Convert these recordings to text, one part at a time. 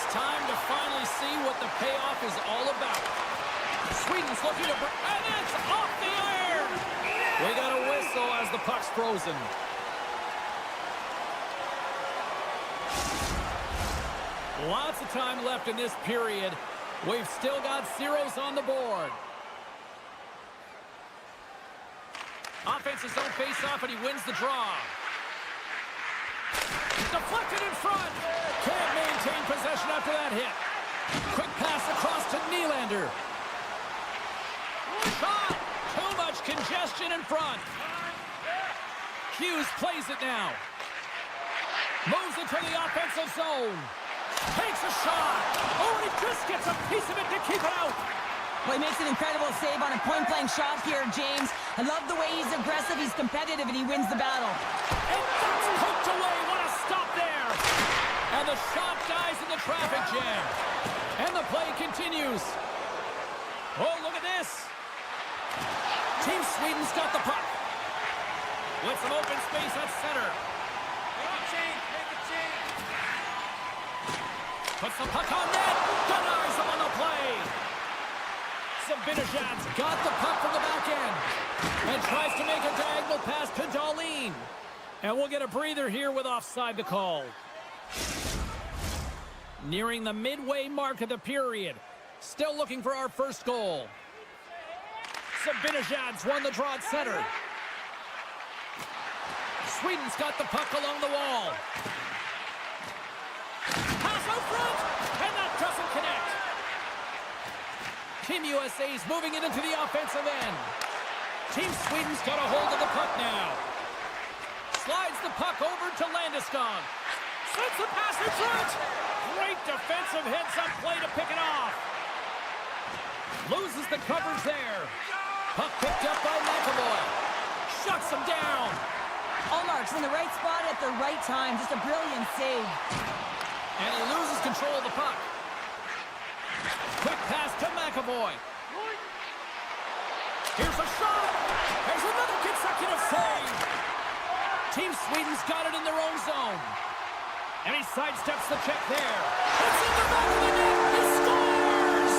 It's time to finally see what the payoff is all about. Sweden's looking to... And it's off the iron! We got a whistle as the puck's frozen. Lots of time left in this period. We've still got zeros on the board. Offense's own face-off, and he wins the draw. Deflected in front. Can't maintain possession after that hit. Quick pass across to Nylander. Shot! Too much congestion in front. Hughes plays it now. Moves into the offensive zone. Takes a shot. Oh, and he just gets a piece of it to keep it out. Well, he makes an incredible save on a point-blank shot here, James. I love the way he's aggressive, he's competitive, and he wins the battle. And that's poked away. What a stop there. And the shot dies in the traffic jam. And the play continues. Oh, look at this. Team Sweden's got the puck. With some open space at center. Puts the puck on net. Denies him on the play. Zibanejad's got the puck from the back end. And tries to make a diagonal pass to Dahlin. And we'll get a breather here with offside the call. Nearing the midway mark of the period. Still looking for our first goal. Zibanejad's won the draw at center. Sweden's got the puck along the wall. Pass out front, and that doesn't connect. Team USA's moving it into the offensive end. Team Sweden's got a hold of the puck now. Slides the puck over to Landeskog. Sends the pass in front. Great defensive heads-up play to pick it off. Loses the coverage there. Puck picked up by McAvoy. Shuts him down. Allmark's in the right spot at the right time. Just a brilliant save. And he loses control of the puck. Quick pass to McAvoy. Here's a shot. There's another consecutive save. Team Sweden's got it in their own zone. And he sidesteps the check there. It's in the back of the net. He scores!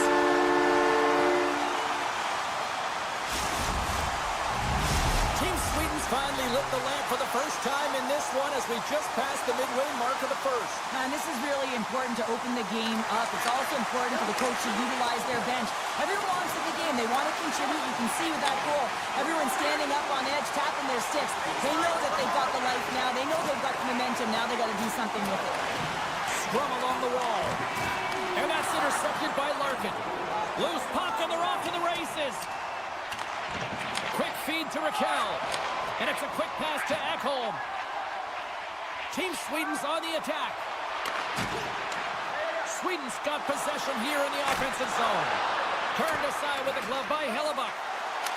Team Sweden's finally lit the lamp for the first time in this one as we just passed the midway mark of the first. Man, this is really important to open the game up. It's also important for the coach to utilize their bench. Everyone wants in the game. They want to contribute. You can see with that goal, everyone's standing up on edge, tapping their sticks. They know that they've got the life now. They know they've got the momentum. Now they got to do something with it. Scrum along the wall. And that's intercepted by Larkin. Loose puck, and they're off to the races. Quick feed to Raquel. And it's a quick pass to Ekholm. Team Sweden's on the attack. Sweden's got possession here in the offensive zone. Turned aside with the glove by Hellebuck.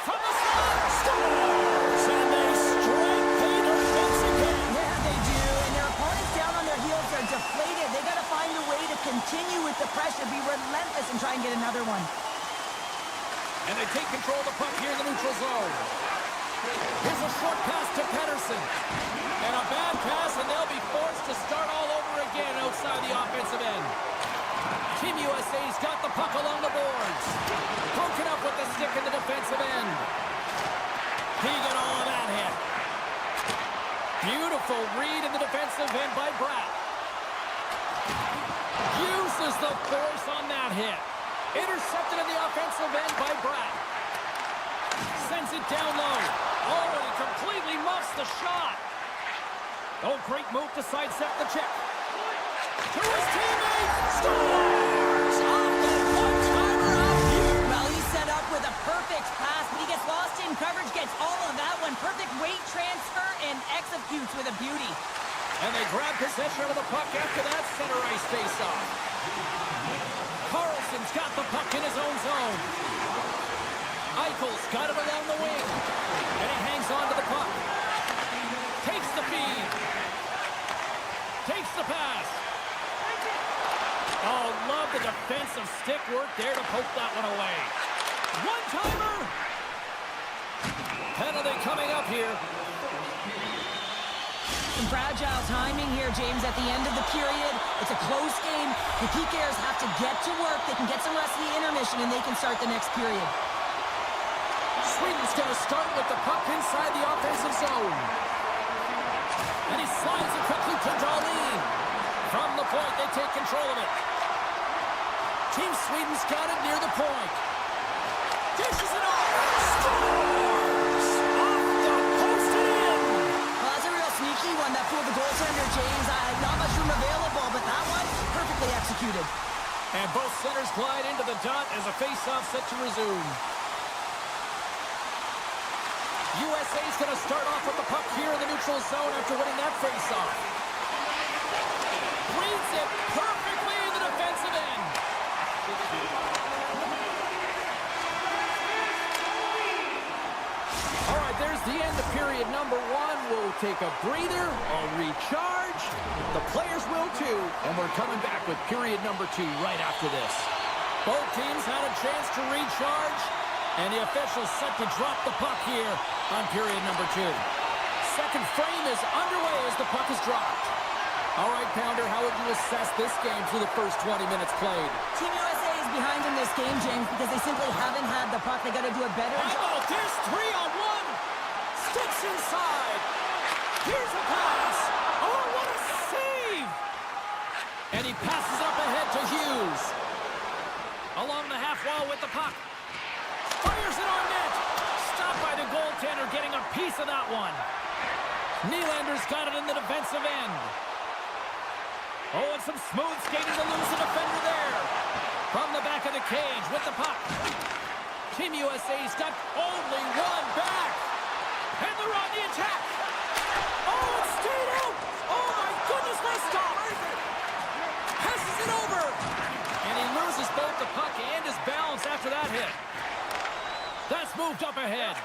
From the slot, scores! And they strike the defense again. Yeah, they do. And their opponents down on their heels are deflated. They got to find a way to continue with the pressure, be relentless, and try and get another one. And they take control of the puck here in the neutral zone. Here's a short pass to Pettersson. And a bad pass, and they'll be forced to start all over again outside the offensive end. Team USA's got the puck along the boards. Broken up with the stick in the defensive end. He got all of that hit. Beautiful read in the defensive end by Bratt. Uses the force on that hit. Intercepted in the offensive end by Bratt. Sends it down low. Oh, and he completely muffs the shot. Oh, great move to sidestep the check. To his teammate. Scores! Off that one-timer out here. Well, he's set up with a perfect pass, but he gets lost in coverage, gets all of that one. Perfect weight transfer and executes with a beauty. And they grab possession of the puck after that center ice face-off. Carlson's got the puck in his own zone. Eichel's got it along the wing. And he hangs on to the puck. Takes the feed. Takes the pass. Oh, love the defensive stick work there to poke that one away. One-timer. Penalty coming up here. Some fragile timing here, James, at the end of the period. It's a close game. The PKers have to get to work. They can get some rest of the intermission, and they can start the next period. Sweden's going to start with the puck inside the offensive zone. And he slides it quickly to Darlene. From the point, they take control of it. Team Sweden's got it near the point. Dishes it off. Scores! Off the post and in. Well, that's a real sneaky one that fooled the goaltender, James. Not much room available, but that one perfectly executed. And both centers glide into the dot as a face-off set to resume. USA's going to start off with the puck here in the neutral zone after winning that face-off. Reads it perfectly in the defensive end. All right, there's the end of period number one. We'll take a breather, a recharge. The players will too. And we're coming back with period number two right after this. Both teams had a chance to recharge. And the officials set to drop the puck here on period number two. Second frame is underway as the puck is dropped. All right, Pounder, how would you assess this game through the first 20 minutes played? Team USA is behind in this game, James, because they simply haven't had the puck. They got to do a better job. How about this? 3-on-1. Sticks inside. Here's a pass. Oh, what a save. And he passes up ahead to Hughes. Along the half wall with the puck. Fires it on net. Stopped by the goaltender, getting a piece of that one. Nylander's got it in the defensive end. Oh, and some smooth skating to lose the defender there. From the back of the cage with the puck. Team USA's got only one back. And they're on the attack. Oh, it stayed out. Oh, my goodness, what a stop. Passes it over. And he loses both the puck and his balance after that hit. That's moved up ahead.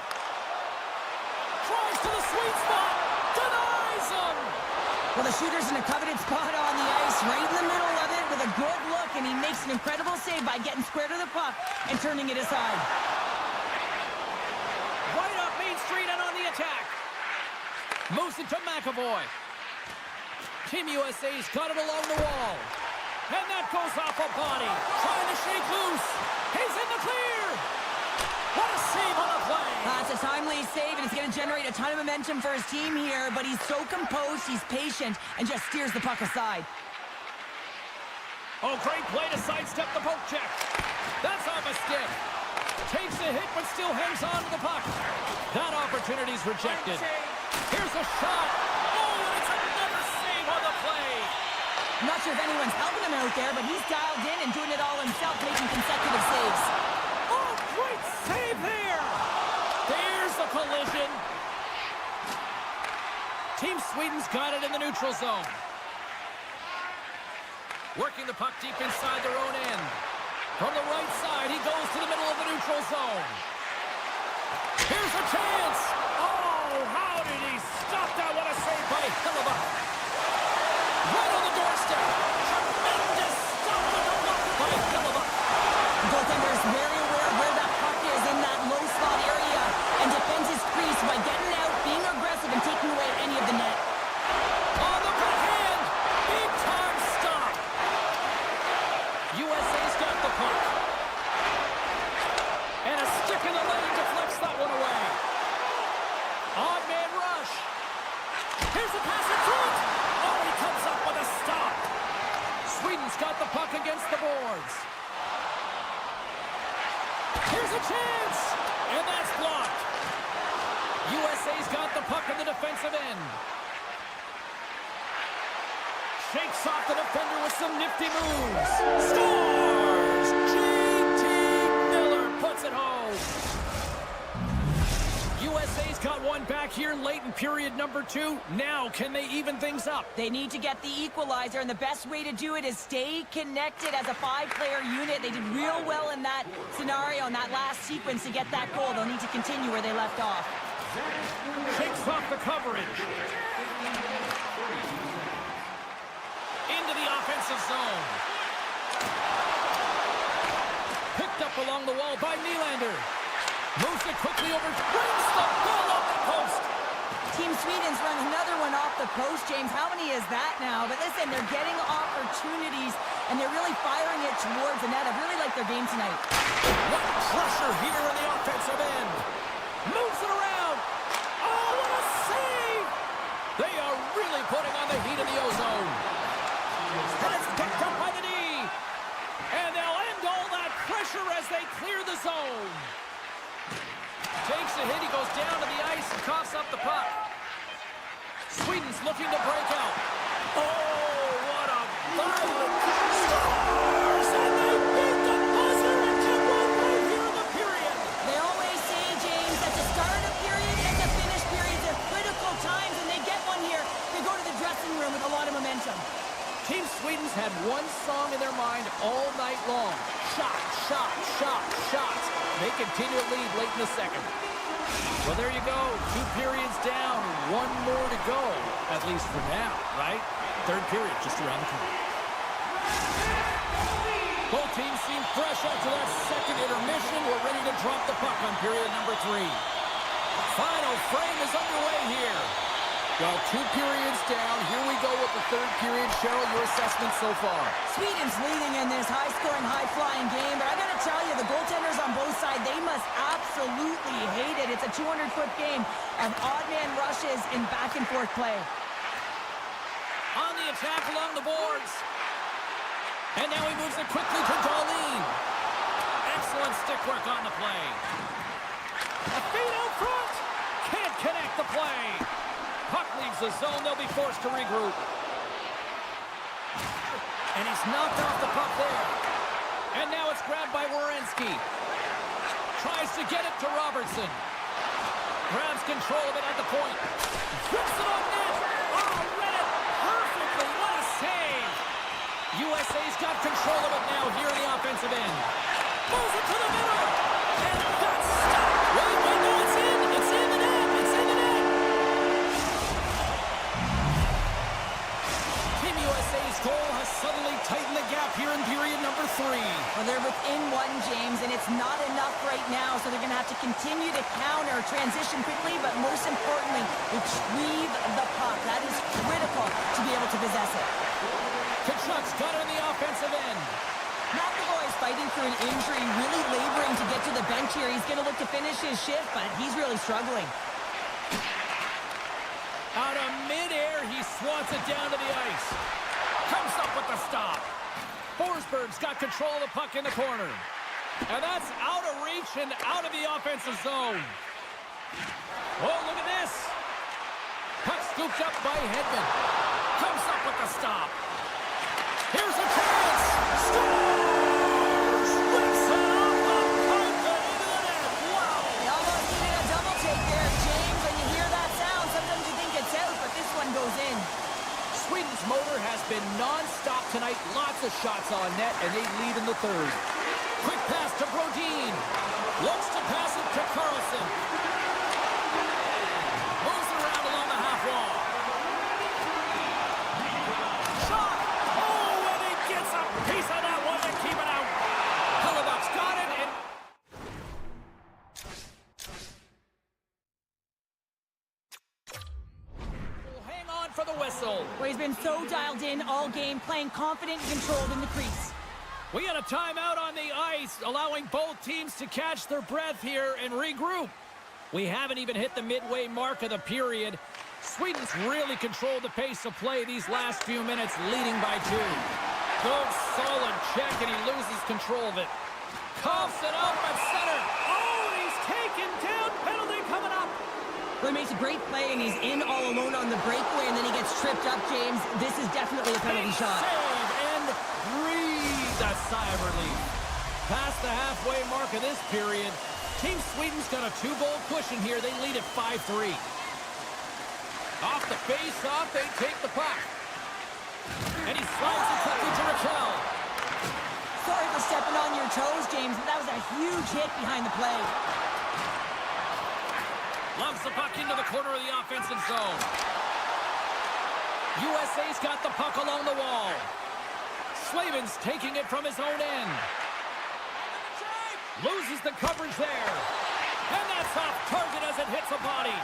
Tries to the sweet spot. Denies him. Well, the shooter's in a coveted spot on the ice, right in the middle of it with a good look, and he makes an incredible save by getting square to the puck and turning it aside. Right up Main Street and on the attack. Moves it to McAvoy. Team USA's got it along the wall. And that goes off a body. Trying to shake loose. He's in the clear. What a save on the play. It's a timely save, and it's going to generate a ton of momentum for his team here, but he's so composed, he's patient, and just steers the puck aside. Oh, great play to sidestep the poke check. That's off a stick. Takes a hit, but still hangs on to the puck. That opportunity's rejected. Here's a shot. Oh, and it's another save on the play. I'm not sure if anyone's helping him out there, but he's dialed in and doing it all himself, making consecutive saves. Oh, great save there. There's the collision. Team Sweden's got it in the neutral zone. Working the puck deep inside their own end. From the right side, he goes to the middle of the neutral zone. Here's a chance. Oh, how did he stop that? What a save by Hillebuck. Right on the doorstep. Tremendous stop with the block by Hillebuck. The goaltender is very aware of where that puck is in that low spot area and defends his crease by getting out, being aggressive, and taking away any of the net. On the backhand. Big time stop. USA's got the puck. And a stick in the lane deflects that one away. Odd man rush. Here's a pass in front. Oh, he comes up with a stop. Sweden's got the puck against the boards. Here's a chance. And that's blocked. USA's got the puck in the defensive end. Shakes off the defender with some nifty moves. Scores! J.T. Miller puts it home. USA's got one back here late in period number two. Now, can they even things up? They need to get the equalizer, and the best way to do it is stay connected as a five-player unit. They did real well in that scenario, in that last sequence, to get that goal. They'll need to continue where they left off. Shakes off the coverage. Into the offensive zone. Picked up along the wall by Nylander. Moves it quickly over. Brings the ball off the post. Team Sweden's run another one off the post, James. How many is that now? But listen, they're getting opportunities, and they're really firing it towards the net. I really like their game tonight. What pressure here in the offensive end. Moves it around. Oh, what a save! They are really putting on the heat in the ozone. And it's picked up by the knee. And they'll end all that pressure as they clear the zone. Takes a hit, he goes down to the ice and coughs up the puck. Sweden's looking to break out. Oh, what a violent scores! And they beat the buzzer and took one right here in the period. They always say, James, that the start of period and the finish periods are critical times, and they get one here. They go to the dressing room with a lot of momentum. Team Sweden's had one song in their mind all night long. Shot, shot, shot, shots. They continue to lead late in the second. Well, there you go. 2 periods down, 1 more to go. At least for now, right? Third period just around the corner. Both teams seem fresh after that second intermission. We're ready to drop the puck on period number 3. Final frame is underway here. Well, 2 periods down. Here we go with the third period. Cheryl, your assessment so far? Sweden's leading in this high-scoring, high-flying game, but I got to tell you, the goaltenders on both sides, they must absolutely hate it. It's a 200-foot game of odd-man rushes and back-and-forth play. On the attack along the boards. And now he moves it quickly to Darlene. Excellent stick work on the play. A feed out front. Can't connect the play. Puck leaves the zone. They'll be forced to regroup. And he's knocked off the puck there. And now it's grabbed by Werenski. Tries to get it to Robertson. Grabs control of it at the point. Flips it on net. Oh, read it perfectly. What a save. USA's got control of it now here in the offensive end. Moves it to the middle. And that's stopped. Wait, no, it's in. It's in the net. It's in the net. Team USA's goal has suddenly tightened the gap here in period number 3. Well, they're within 1, James, and it's not enough right now, so they're going to have to continue to counter, transition quickly, but most importantly, retrieve the puck. That is critical to be able to possess it. Kachuk's got it on the offensive end. McAvoy's fighting for an injury, really laboring to get to the bench here. He's going to look to finish his shift, but he's really struggling. Out of midair, he swats it down to the ice. Comes up with the stop. Forsberg's got control of the puck in the corner. And that's out of reach and out of the offensive zone. Oh, look at this. Puck scooped up by Hedman. Comes up with the stop. Here's a chance. Scores! Whips it off the pipe and into the net. Wow! They almost needed a double take there, James. When you hear that sound, sometimes you think it's out, but this one goes in. Sweden's motor has been non-stop tonight. Lots of shots on net, and they lead in the third. Quick pass to Brodin. Looks to pass it to Carlson. Moves it around along the half wall. Shot! Oh, and he gets a piece of that one to keep it out. Hellebuck's got it, and will hang on for the whistle. Well, he's been so dialed in all game, playing confident and controlled in the crease. We got a timeout on the ice, allowing both teams to catch their breath here and regroup. We haven't even hit the midway mark of the period. Sweden's really controlled the pace of play these last few minutes, leading by 2. Good, solid check, and he loses control of it. Coughs it up at center. Oh, he's taken down. Penalty coming up. Well, he makes a great play, and he's in all alone on the breakaway, and then he gets tripped up, James. This is definitely a penalty shot. Save and breathe a sigh of relief. Past the halfway mark of this period, Team Sweden's got a 2-goal cushion here. They lead at 5-3. Off the face-off, they take the puck. And he slides it quickly to Raquel. Sorry for stepping on your toes, James, but that was a huge hit behind the play. Lumps the puck into the corner of the offensive zone. USA's got the puck along the wall. Slavin's taking it from his own end. Loses the coverage there. And that's off target as it hits a body.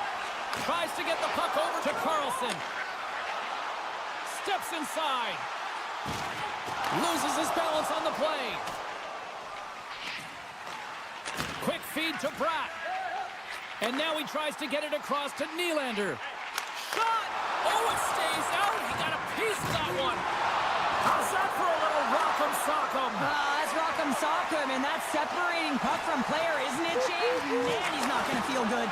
Tries to get the puck over to Carlson. Steps inside. Loses his balance on the play. Quick feed to Bratt. And now he tries to get it across to Nylander. Shot! Oh, it stays out. He got a piece of that one. How's that for a little rock'em sock'em? That's rock'em sock'em, and that's separating puck from player, isn't it, James? Man, he's not going to feel good.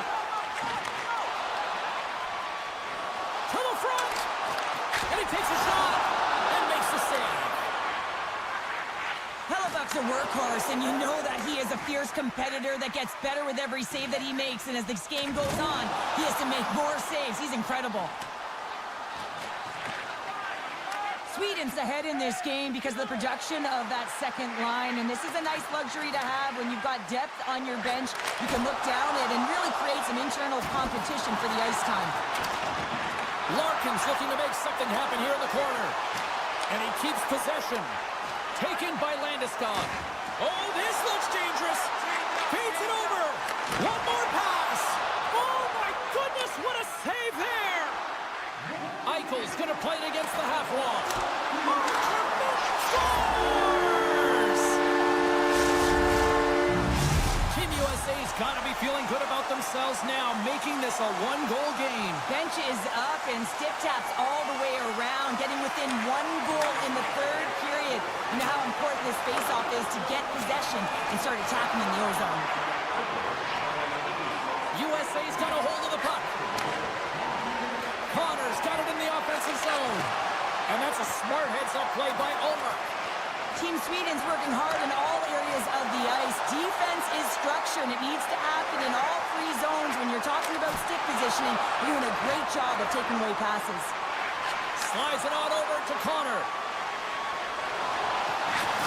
To the front! And he takes a shot and makes the save. Hellebuck's a workhorse, and you know that he is a fierce competitor that gets better with every save that he makes, and as this game goes on, he has to make more saves. He's incredible. Sweden's ahead in this game because of the production of that second line, and this is a nice luxury to have when you've got depth on your bench. You can look down it and really create some internal competition for the ice time. Larkin's looking to make something happen here in the corner. And he keeps possession. Taken by Landeskog. Oh, this looks dangerous. Feeds it over. One more pass. Oh, my goodness, what a save there. Eichel's going to play it against the half wall. Scores! Team USA's got to be feeling good about themselves now, making this a one-goal game. Bench is up and stick taps all the way around, getting within one goal in the third period. You know how important this faceoff is to get possession and start attacking in the O-zone. USA's got a hold of the puck. Connor's got it in the offensive zone. And that's a smart heads-up play by Ulmer. Team Sweden's working hard in all areas of the ice. Defense is structure, and it needs to happen in all three zones. When you're talking about stick positioning, you're doing a great job of taking away passes. Slides it on over to Connor.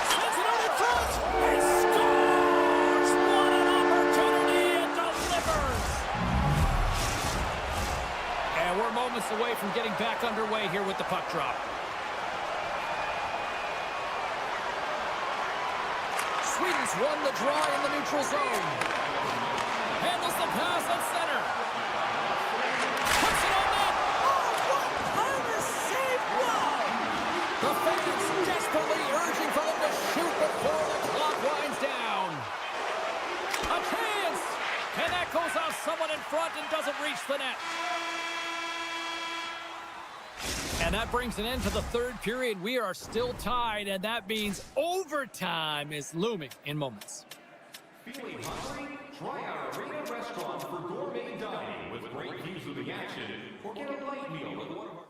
Sends it out in front. He scores! What an opportunity and delivers! And we're moments away from getting back underway here with the puck drop. Sweden's won the draw in the neutral zone. Handles the pass at center. Puts it on net. Oh, what kind of save! Wow! The fans desperately urging for them to shoot before the clock winds down. A chance! And that goes off someone in front and doesn't reach the net. And that brings an end to the third period. We are still tied, and that means overtime is looming in moments. Feeling hungry? Try our arena restaurant for gourmet dining with great views of the action, or get a light meal at one of our...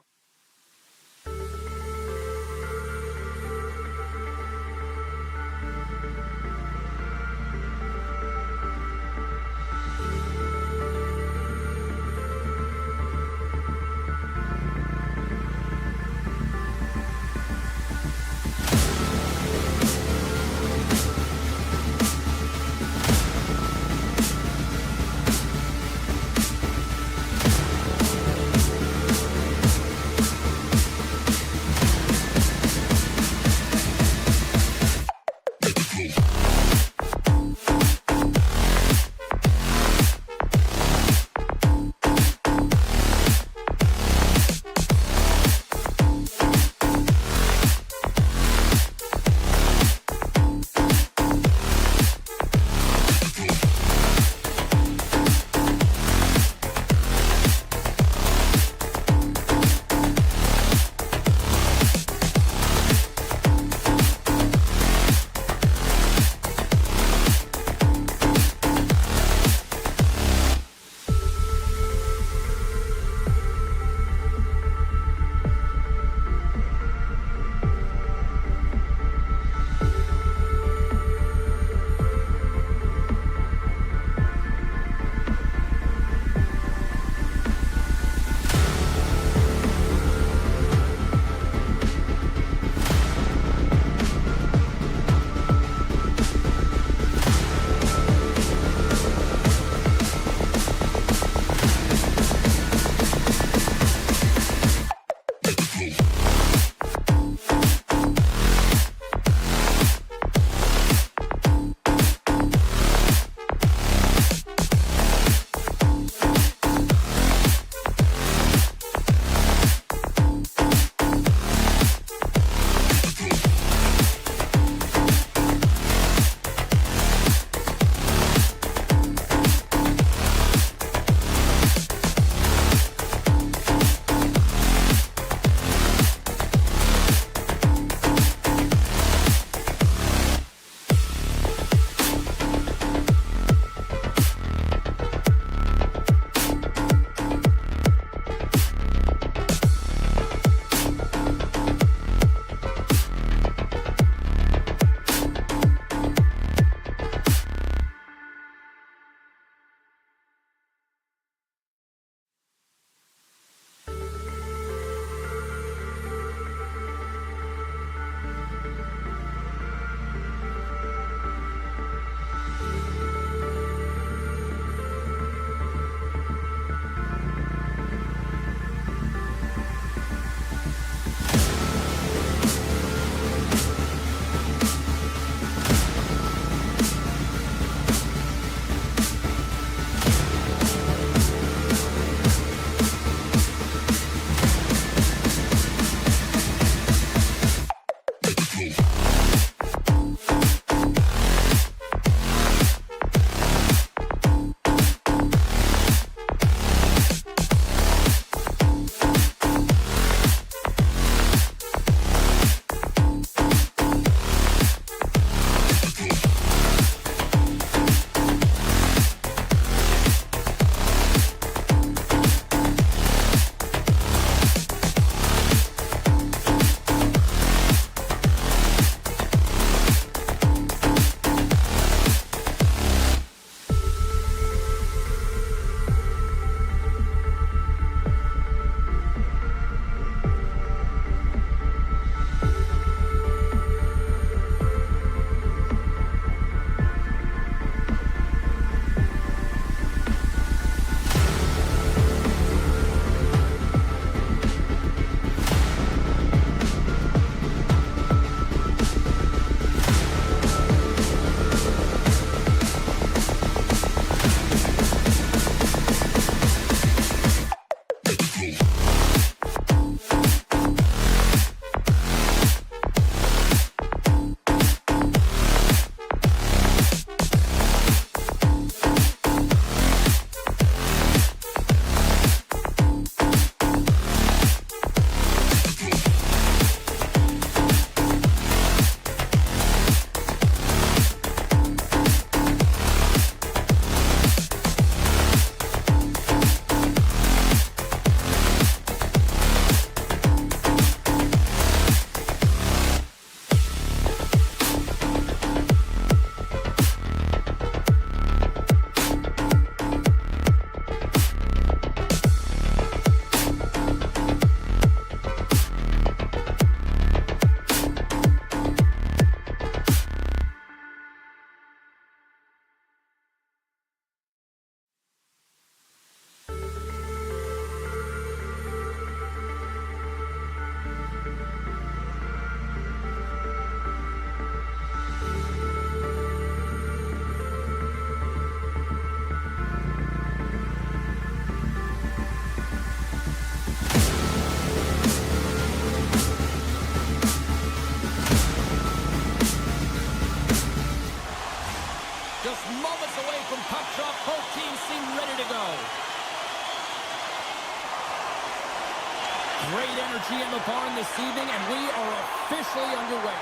Great energy in the barn this evening, and we are officially underway.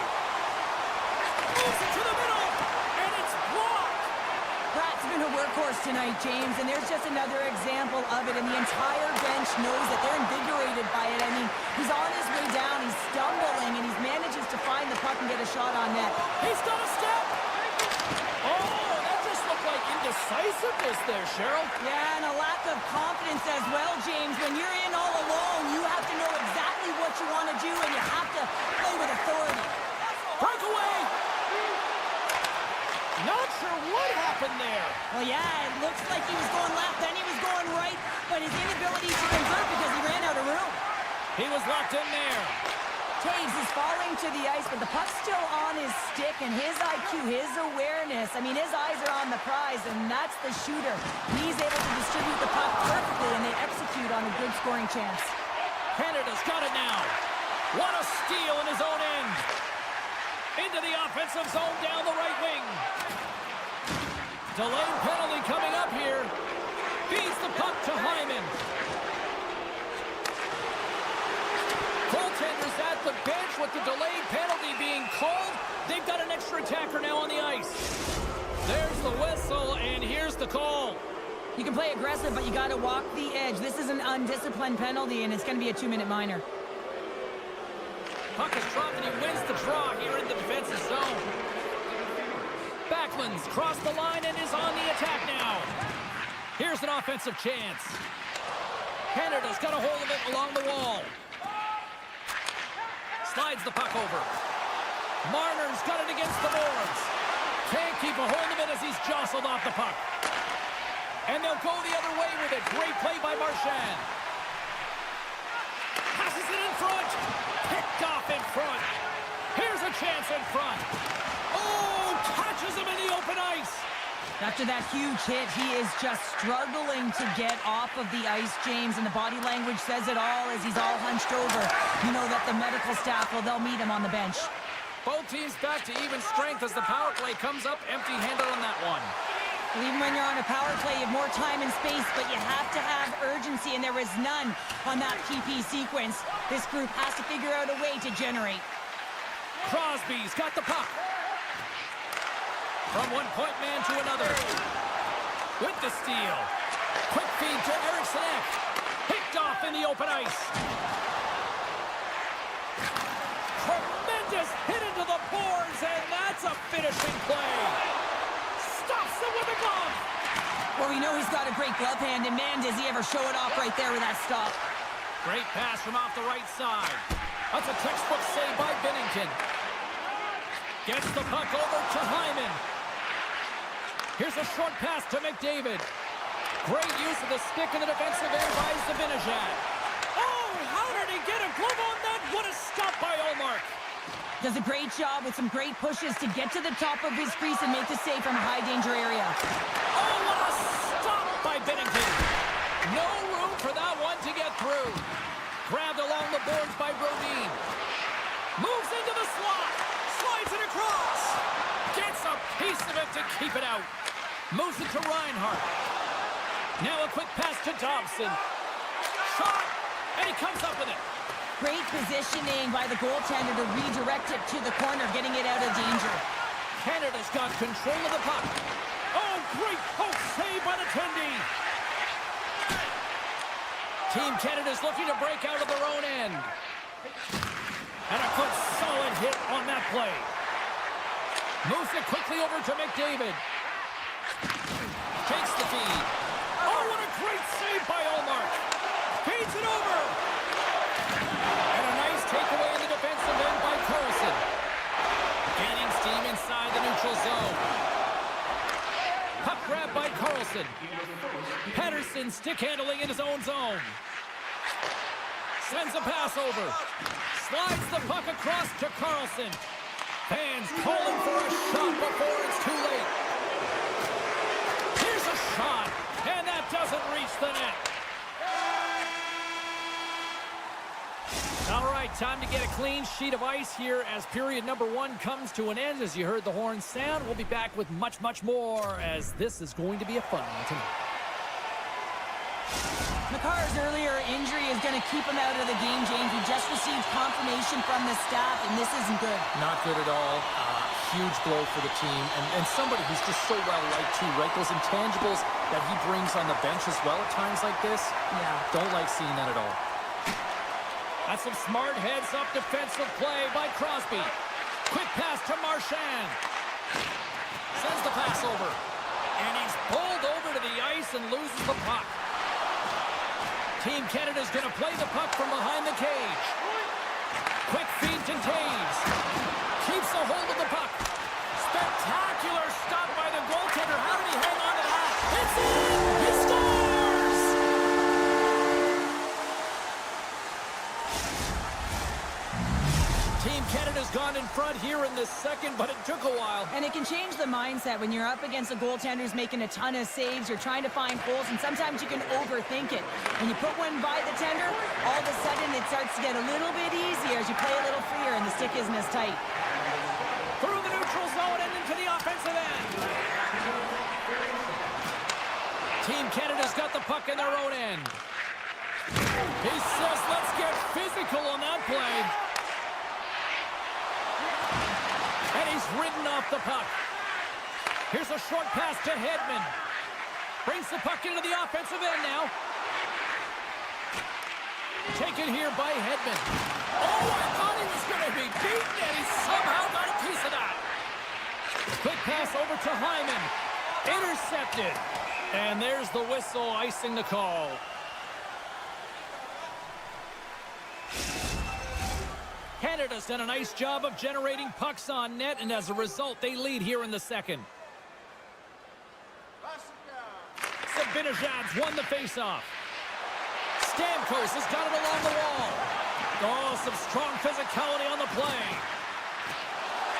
Moves it to the middle, and it's blocked. Pratt's been a workhorse tonight, James, and there's just another example of it, and the entire bench knows that they're invigorated by it. I mean, he's on his way down, he's stumbling, and he manages to find the puck and get a shot on net. He's got a step. Oh, that just looked like indecisiveness there, Cheryl. Yeah, and a lack of confidence as well, James. When you're in all alone, you have to know exactly what you want to do, and you have to play with authority. Breakaway! Not sure what happened there. Well, yeah, it looks like he was going left, then he was going right, but his inability to convert because he ran out of room. He was locked in there. Taves is falling to the ice, but the puck's still on his stick, and his IQ, his awareness, I mean, his eyes are on the prize, and that's the shooter. He's able to distribute the puck perfectly, and they execute on a good scoring chance. Canada's got it now. What a steal in his own end. Into the offensive zone down the right wing. Delayed penalty coming up here. Feeds the puck to Hyman. Goaltenders at the bench with the delayed penalty being called. They've got an extra attacker now on the ice. There's the whistle, and here's the call. You can play aggressive, but you got to walk the edge. This is an undisciplined penalty, and it's going to be a 2-minute minor. Puck is dropped, and he wins the draw here in the defensive zone. Backlund's crossed the line and is on the attack now. Here's an offensive chance. Canada's got a hold of it along the wall. Slides the puck over. Marner's got it against the boards. Can't keep a hold of it as he's jostled off the puck. And they'll go the other way with it. Great play by Marchand. Passes it in front. Picked off in front. Here's a chance in front. Oh, catches him in the open ice. After that huge hit, he is just struggling to get off of the ice, James, and the body language says it all as he's all hunched over. You know that the medical staff, well, they'll meet him on the bench. Both teams back to even strength as the power play comes up empty-handed on that one. Well, even when you're on a power play, you have more time and space, but you have to have urgency, and there was none on that PP sequence. This group has to figure out a way to generate. Crosby's got the puck. From one point man to another. With the steal. Quick feed to Eriksson. Picked off in the open ice. Tremendous hit into the boards, and that's a finishing play. Stops it with a glove. Well, we know he's got a great glove hand, and man, does he ever show it off right there with that stop. Great pass from off the right side. That's a textbook save by Binnington. Gets the puck over to Hyman. Here's a short pass to McDavid. Great use of the stick in the defensive end by Zibanejad. Oh, how did he get a glove on that? What a stop by Ullmark. Does a great job with some great pushes to get to the top of his crease and make the save from a high-danger area. Oh, what a stop by Binnington. No room for that one to get through. Grabbed along the boards by Brodin. Moves into the slot. Slides it across. Gets a piece of it to keep it out. Moves it to Reinhart. Now a quick pass to Dobson. Shot. And he comes up with it. Great positioning by the goaltender to redirect it to the corner, getting it out of danger. Canada's got control of the puck. Oh, great poke save by the Tundy. Team Canada's looking to break out of their own end. And a good solid hit on that play. Moves it quickly over to McDavid. Takes the feed. Oh, what a great save by Ullmark. Feeds it over. And a nice takeaway in the defensive end by Carlson. Gaining steam inside the neutral zone. Puck grab by Carlson. Pettersson stick handling in his own zone. Sends a pass over. Slides the puck across to Carlson. Fans calling for a shot before it's too late. Here's a shot, and that doesn't reach the net. All right, time to get a clean sheet of ice here as period number 1 comes to an end. As you heard the horn sound, we'll be back with much, much more as this is going to be a fun one tonight. Makar's earlier injury is going to keep him out of the game, James. He just received confirmation from the staff, and this isn't good. Not good at all. Huge blow for the team, and somebody who's just so well-liked too, right? Those intangibles that he brings on the bench as well at times like this. Yeah. Don't like seeing that at all. That's some smart heads-up defensive play by Crosby. Quick pass to Marchand. Sends the pass over. And he's pulled over to the ice and loses the puck. Team Canada's going to play the puck from behind the cage. Quick feed to Taves. Keeps a hold of the puck. Spectacular stop by the goaltender. How did he hang on to that? It's in! He scores! Team Canada's gone in front here in the second, but it took a while. And it can change the mindset when you're up against a goaltender who's making a ton of saves. You're trying to find holes, and sometimes you can overthink it. When you put one by the tender, all of a sudden it starts to get a little bit easier as you play a little freer and the stick isn't as tight. Through the neutral zone and into the offensive end. Team Canada's got the puck in their own end. He says, let's get physical on that play. And he's ridden off the puck. Here's a short pass to Hedman. Brings the puck into the offensive end now. Taken here by Hedman. Oh, I thought he was going to be beaten, and he somehow got a piece of that. Quick pass over to Hyman. Intercepted. And there's the whistle icing the call. Canada's done a nice job of generating pucks on net, and as a result, they lead here in the second. Zibanejad's won the faceoff. Stamkos has got it along the wall. Oh, some strong physicality on the play.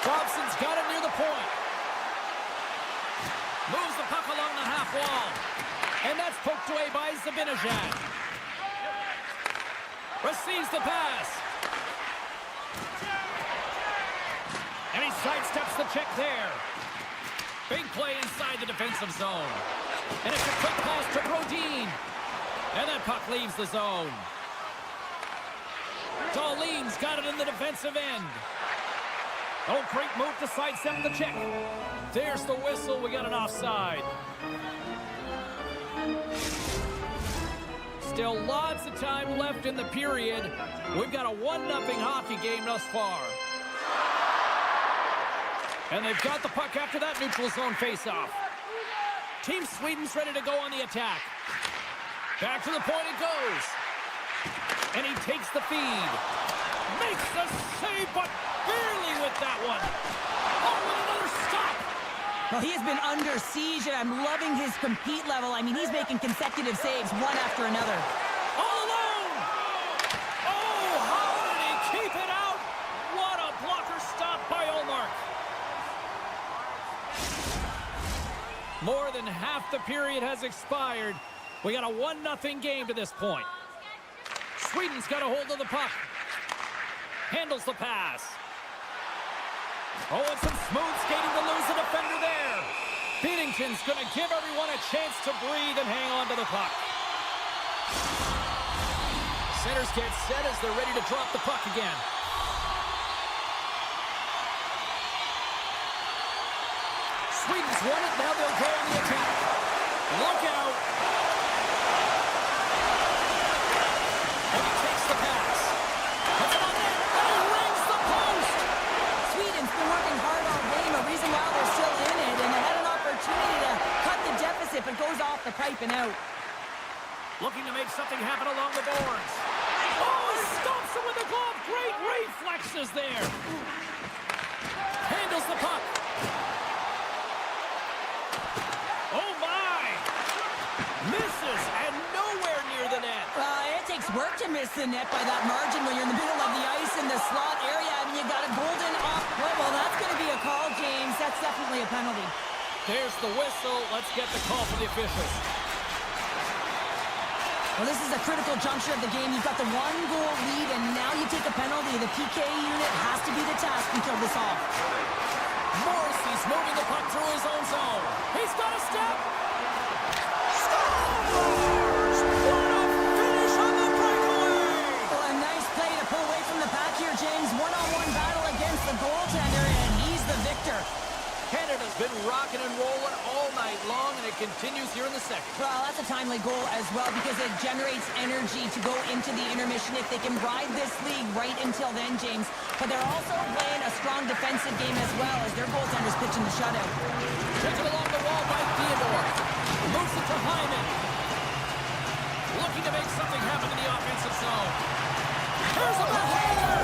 Dobson's got it near the point. Moves the puck along the half wall. And that's poked away by Zibanejad. Receives the pass. And he sidesteps the check there. Big play inside the defensive zone. And it's a quick pass to Brodin. And that puck leaves the zone. Dahlin's got it in the defensive end. Oh, great move to sidestep the check. There's the whistle. We got an offside. Still lots of time left in the period. We've got a 1-0 hockey game thus far. And they've got the puck after that neutral zone faceoff. Team Sweden's ready to go on the attack. Back to the point it goes. And he takes the feed. Makes the save, but barely with that one. Oh, and another stop. Well, he has been under siege, and I'm loving his compete level. I mean, he's making consecutive saves, one after another. All alone. Oh, how did he keep it out? What a blocker stop by Olmark. More than half the period has expired. We got a 1-0 game to this point. Sweden's got a hold of the puck. Handles the pass. Oh, and some smooth skating to lose the defender there. Binnington's going to give everyone a chance to breathe and hang on to the puck. Centers get set as they're ready to drop the puck again. Sweden's won it. Now they'll go on the attack. Look out. And he takes the pass. Puts it on net. And he rings the post. Sweden's been working hard all game. A reason why they're still in it, and they had an opportunity to cut the deficit, but goes off the pipe and out. Looking to make something happen along the boards. Oh, stops him with the glove. Great reflexes there. Handles the puck. Oh, my. Misses and nowhere near the net. It takes work to miss the net by that margin when you're in the middle of the ice in the slot area. I mean, you got a golden off play. Well, that's going to be a call, James. That's definitely a penalty. There's the whistle. Let's get the call from the officials. Well, this is a critical juncture of the game. You've got the 1-goal lead, and now you take a penalty. The PK unit has to be the task to kill this off. Morrissey's moving the puck through his own zone. He's got a step. Scores! What a finish on the breakaway! Well, a nice play to pull away from the pack here, James. One-on-one battle against the goaltender, and he's the victor. Canada's been rocking and rolling all night long, and it continues here in the second. Well, that's a timely goal as well because it generates energy to go into the intermission if they can ride this league right until then, James. But they're also playing a strong defensive game as well as their goaltender's pitching the shutout. Taken along the wall by Theodore. Moves it to Hyman. Looking to make something happen in the offensive zone. Here's a backhander.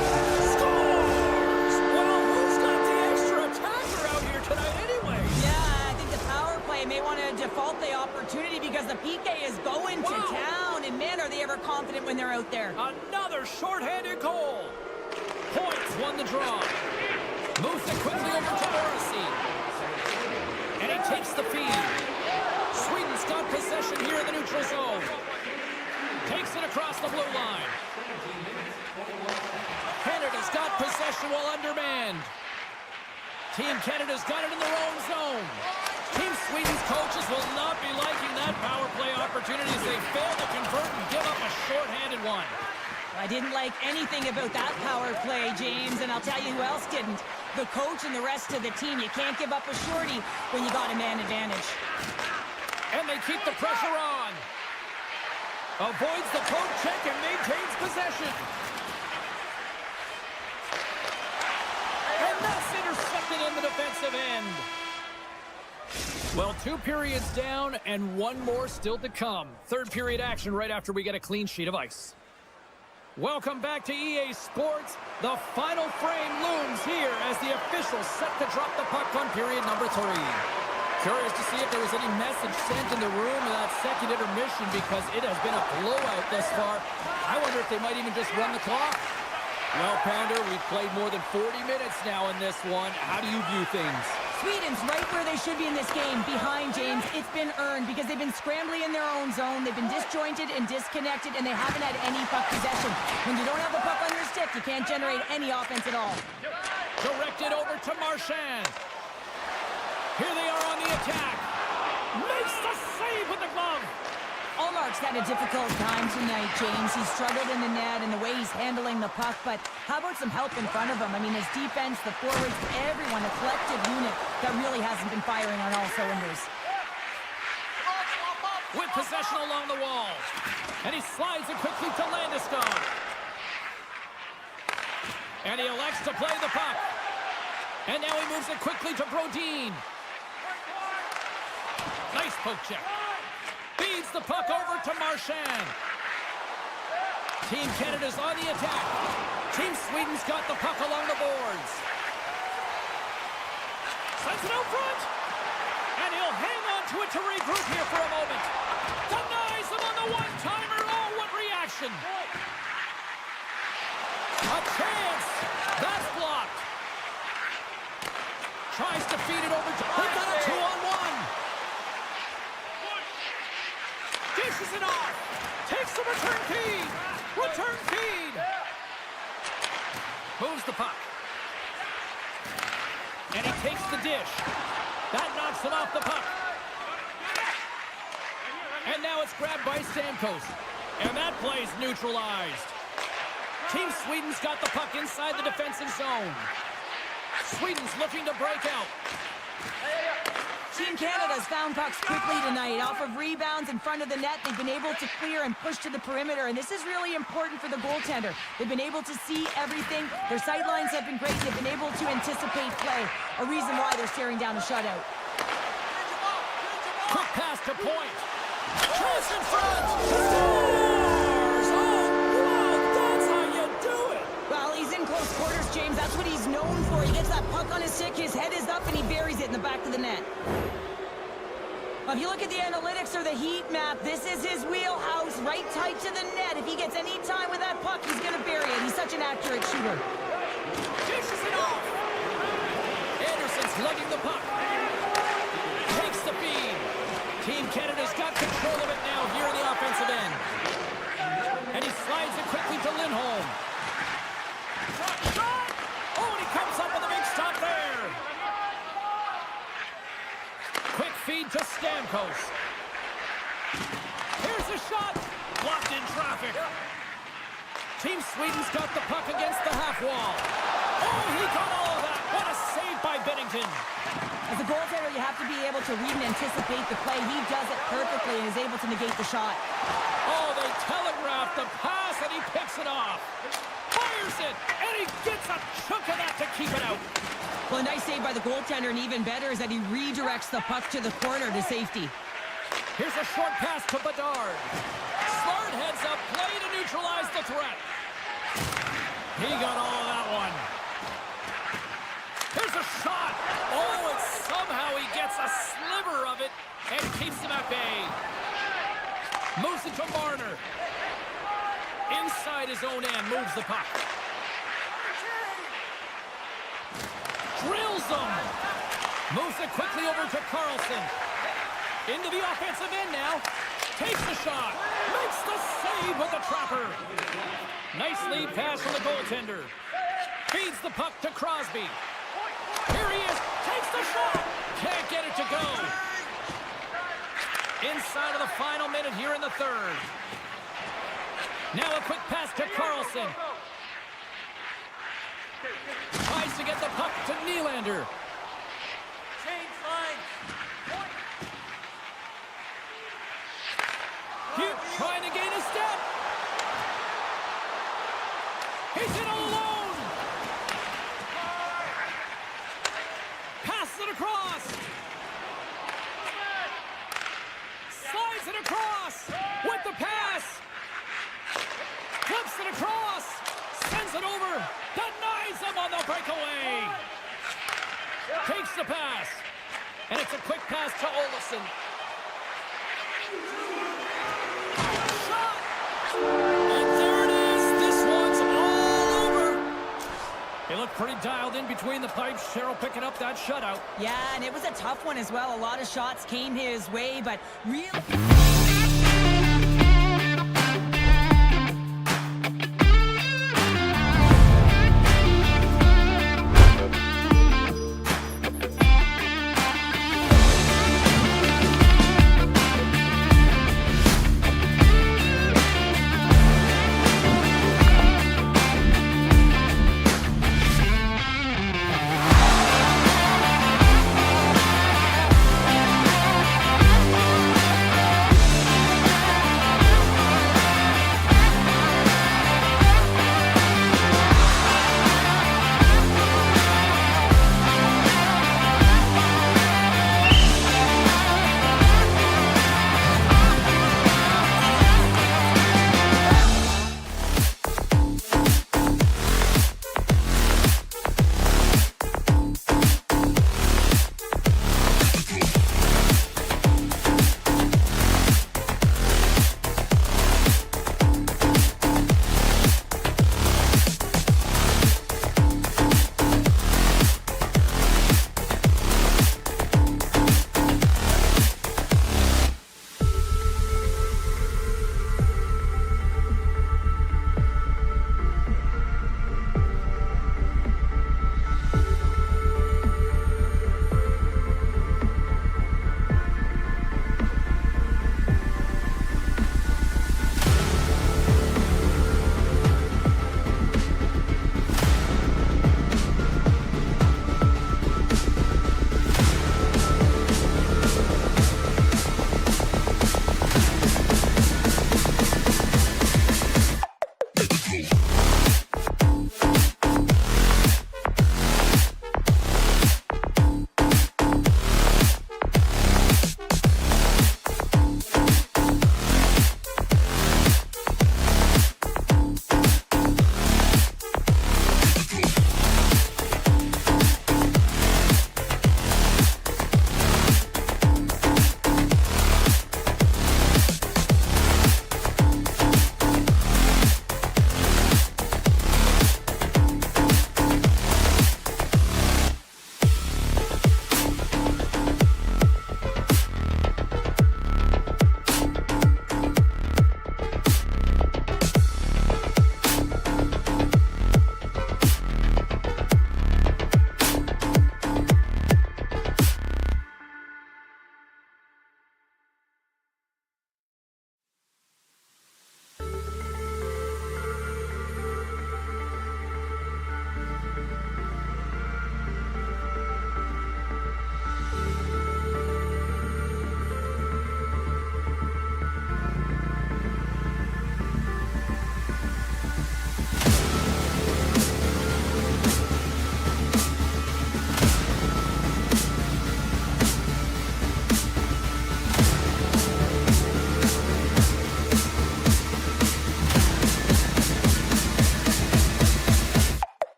Scores! Well, who's got the extra attacker out here tonight anyway? Yeah, I think the power play may want to default the opportunity because the PK is going to town. And, man, are they ever confident when they're out there. Another shorthanded goal. Points won the draw. Moves it quickly over to Morrissey. And he takes the feed. Sweden's got possession here in the neutral zone. Takes it across the blue line. Canada's got possession while undermanned. Team Canada's got it in their own zone. Team Sweden's coaches will not be liking that power play opportunity as they fail to convert and give up a shorthanded one. I didn't like anything about that power play, James, and I'll tell you who else didn't. The coach and the rest of the team. You can't give up a shorty when you got a man advantage. And they keep the pressure on. Avoids the poke check and maintains possession. And that's intercepted in the defensive end. Well, 2 periods down and 1 more still to come. Third period action right after we get a clean sheet of ice. Welcome back to EA Sports. The final frame looms here as the officials set to drop the puck on period number 3. Curious to see if there was any message sent in the room in that second intermission because it has been a blowout thus far. I wonder if they might even just run the clock. Well, Pounder, we've played more than 40 minutes now in this one. How do you view things? Sweden's right where they should be in this game, behind, James. It's been earned because they've been scrambling in their own zone. They've been disjointed and disconnected, and they haven't had any puck possession. When you don't have the puck on your stick, you can't generate any offense at all. Directed over to Marchand. Here they are on the attack. Makes the save with the glove. Allmark's had a difficult time tonight, James. He's struggled in the net and the way he's handling the puck, but how about some help in front of him? I mean, his defense, the forwards, everyone, a collective unit that really hasn't been firing on all cylinders. With possession along the wall. And he slides it quickly to Landeskog. And he elects to play the puck. And now he moves it quickly to Brodin. Nice poke check. Feeds the puck over to Marchand. Team Canada's on the attack. Team Sweden's got the puck along the boards. Sends it out front. And he'll hang on to it to regroup here for a moment. Denies him on the one-timer. Oh, what reaction. A chance. That's blocked. Tries to feed it over to... He got a 2-on-1. Dishes it off. Takes the return feed. Return feed. Moves the puck. And he takes the dish. That knocks him off the puck. And now it's grabbed by Stamkos. And that play's neutralized. Team Sweden's got the puck inside the defensive zone. Sweden's looking to break out. Team Canada's found pucks quickly tonight. Off of rebounds in front of the net, they've been able to clear and push to the perimeter, and this is really important for the goaltender. They've been able to see everything. Their sight lines have been great. They've been able to anticipate play, a reason why they're staring down a shutout. Quick pass to point. Cross in front. Scores! Oh, wow, that's how you do it. Well, he's in close quarters, James. That's what he's known for. He gets that puck on his stick, his head is up, and he buries it in the back of the net. If you look at the analytics or the heat map, this is his wheelhouse, right tight to the net. If he gets any time with that puck, he's going to bury it. He's such an accurate shooter. Dishes it off. Anderson's lugging the puck. Takes the feed. Team Canada's got control of it now here in the offensive end. And he slides it quickly to Lindholm. Shot! Oh, and he comes up with a big stop there. Quick feed to Stamkos. Here's a shot. Blocked in traffic. Team Sweden's got the puck against the half wall. Oh, he got all of that. What a save by Binnington. As a goaltender, you have to be able to read and anticipate the play. He does it perfectly and is able to negate the shot. Oh, they telegraphed the pass, and he picks it off. Fires it, and he gets a chunk of that to keep it out. Well, a nice save by the goaltender, and even better is that he redirects the puck to the corner to safety. Here's a short pass to Bedard. Smart heads up, play to neutralize the threat. He got all of that one. Here's a shot. Oh, and somehow he gets a sliver of it and keeps him at bay. Moves it to Marner. Inside his own end, moves the puck. Drills him. Moves it quickly over to Carlson. Into the offensive end now. Takes the shot. Makes the save with the trapper. Nice lead pass from the goaltender. Feeds the puck to Crosby. Here he is. Takes the shot. Can't get it to go. Inside of the final minute here in the third. Now a quick pass to Carlson. Tries to get the puck to Nylander. Change lines. Trying to gain a step. He's in alone. Passes it across. Slides it across with the pass. Flips it across. Sends it over. Denies him on the breakaway. Takes the pass. And it's a quick pass to Olofsson. And there it is. This one's all over. He looked pretty dialed in between the pipes. Cheryl picking up that shutout. Yeah, and it was a tough one as well. A lot of shots came his way, but really...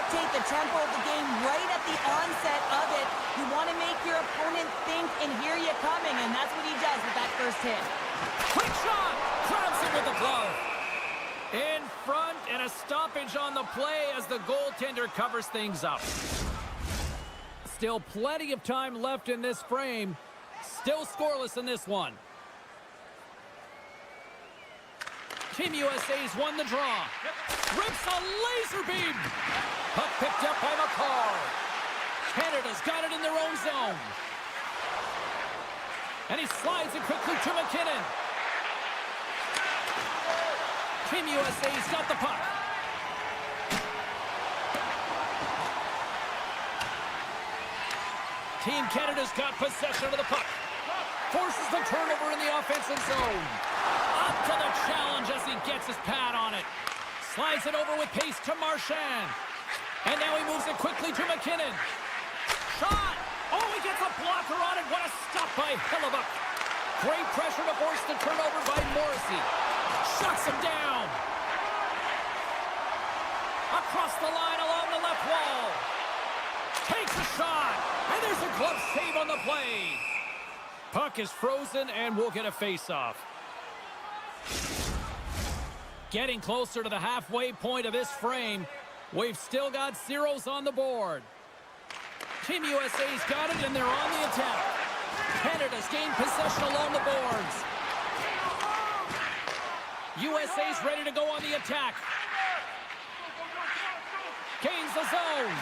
dictate the tempo of the game right at the onset of it. You want to make your opponent think and hear you coming, and that's what he does with that first hit. Quick shot! Grabs it with the glove. In front, and a stoppage on the play as the goaltender covers things up. Still plenty of time left in this frame. Still scoreless in this one. Team USA's won the draw. Rips a laser beam. Puck picked up by McCarr. Canada's got it in their own zone. And he slides it quickly to McKinnon. Team USA's got the puck. Team Canada's got possession of the puck. Forces the turnover in the offensive zone. Up to the challenge as he gets his pad on it. Slides it over with pace to Marchand. And now he moves it quickly to McKinnon. Shot! Oh, he gets a blocker on it. What a stop by Hellebuck. Great pressure to force the turnover by Morrissey. Shuts him down. Across the line along the left wall. Takes a shot. And there's a glove save on the play. Puck is frozen and we'll get a face-off. Getting closer to the halfway point of this frame. We've still got zeros on the board. Team USA's got it and they're on the attack. Canada's gained possession along the boards. USA's ready to go on the attack. Gains the zone.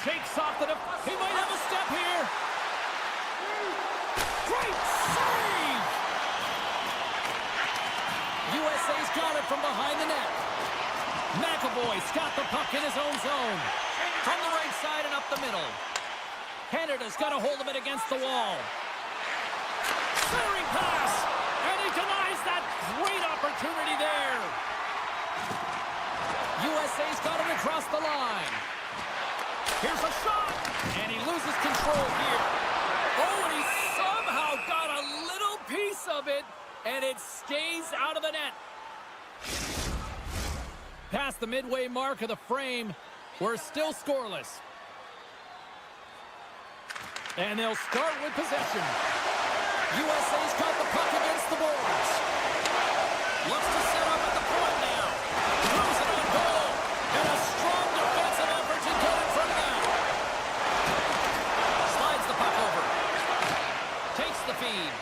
Shakes off the... He might have a step here. Great save! USA's got it from behind the net. McAvoy's got the puck in his own zone. From the right side and up the middle. Canada's got a hold of it against the wall. Centering pass! And he denies that great opportunity there. USA's got it across the line. Here's a shot! And he loses control here. Oh, and he somehow got a little piece of it, and it stays out of the net. Past the midway mark of the frame, we're still scoreless. And they'll start with possession. USA's got the puck against the boards. Looks to set up at the point now. Throws it on goal. And a strong defensive effort to get it from now. Slides the puck over. Takes the feed.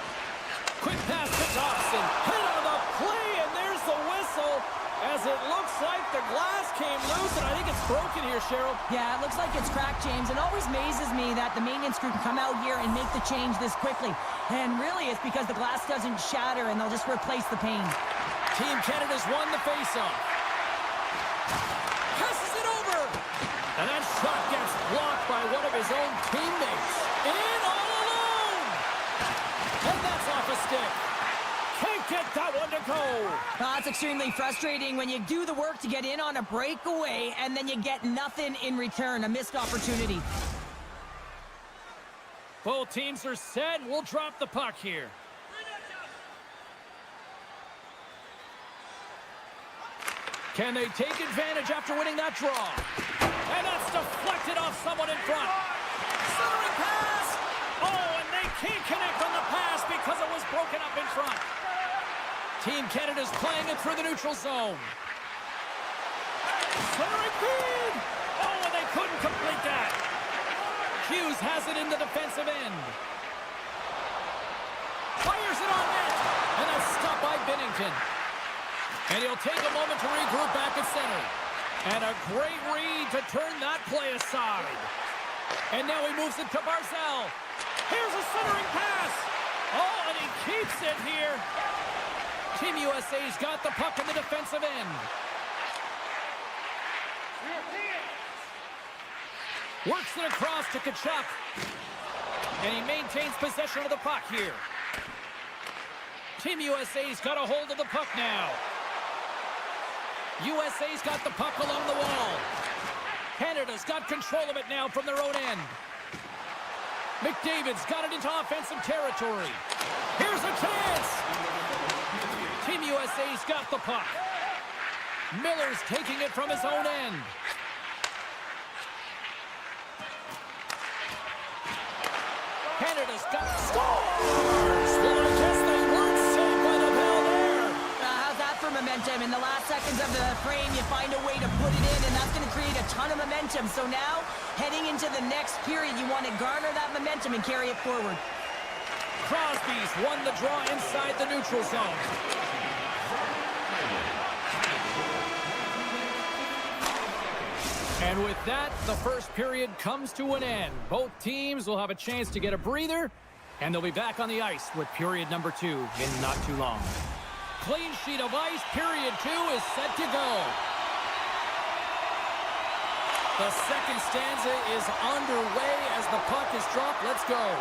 Quick pass to Dobson. Hit on the play, and there's the whistle. As it looks like the glass came loose, and I think it's broken here, Cheryl. Yeah, it looks like it's cracked, James. It always amazes me that the maintenance crew can come out here and make the change this quickly. And really, it's because the glass doesn't shatter, and they'll just replace the pane. Team Canada's won the faceoff. Passes it over. And that shot gets blocked by one of his own teammates. In all alone. And that's off a stick. Can't get that one to go. It's extremely frustrating when you do the work to get in on a breakaway and then you get nothing in return, a missed opportunity. Both teams are set. We'll drop the puck here. Can they take advantage after winning that draw? And that's deflected off someone in front. Centering pass! Oh, and they can't connect on the pass because it was broken up in front. Team Canada's playing it through the neutral zone. Centering feed! Oh, and they couldn't complete that. Hughes has it in the defensive end. Fires it on net. And that's stopped by Binnington. And he'll take a moment to regroup back at center. And a great read to turn that play aside. And now he moves it to Barzal. Here's a centering pass. Oh, and he keeps it here. Team USA's got the puck in the defensive end. Works it across to Tkachuk. And he maintains possession of the puck here. Team USA's got a hold of the puck now. USA's got the puck along the wall. Canada's got control of it now from their own end. McDavid's got it into offensive territory. Here's a chance! Team USA's got the puck. Miller's taking it from his own end. Canada's got scores! Well, I guess they weren't saved by the bell there. How's that for momentum? In the last seconds of the frame, you find a way to put it in, and that's going to create a ton of momentum. So now, heading into the next period, you want to garner that momentum and carry it forward. Crosby's won the draw inside the neutral zone. And with that, the first period comes to an end. Both teams will have a chance to get a breather, and they'll be back on the ice with period number 2 in not too long. Clean sheet of ice, period 2 is set to go. The second stanza is underway as the puck is dropped. Let's go.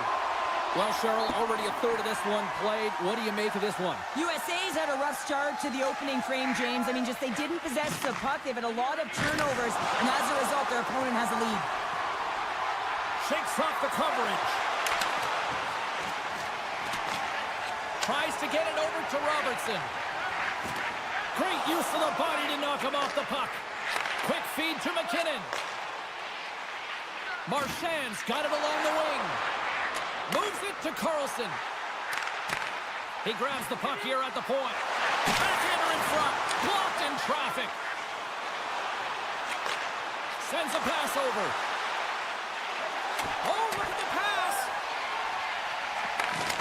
Well, Cheryl, already a third of this one played. What do you make of this one? USA's had a rough start to the opening frame, James. I mean, just they didn't possess the puck. They've had a lot of turnovers, and as a result, their opponent has a lead. Shakes off the coverage. Tries to get it over to Robertson. Great use of the body to knock him off the puck. Quick feed to McKinnon. Marchand's got it along the wing. Moves it to Carlson. He grabs the puck here at the point. Backhander in front. Blocked in traffic. Sends a pass over. Oh, look at the pass.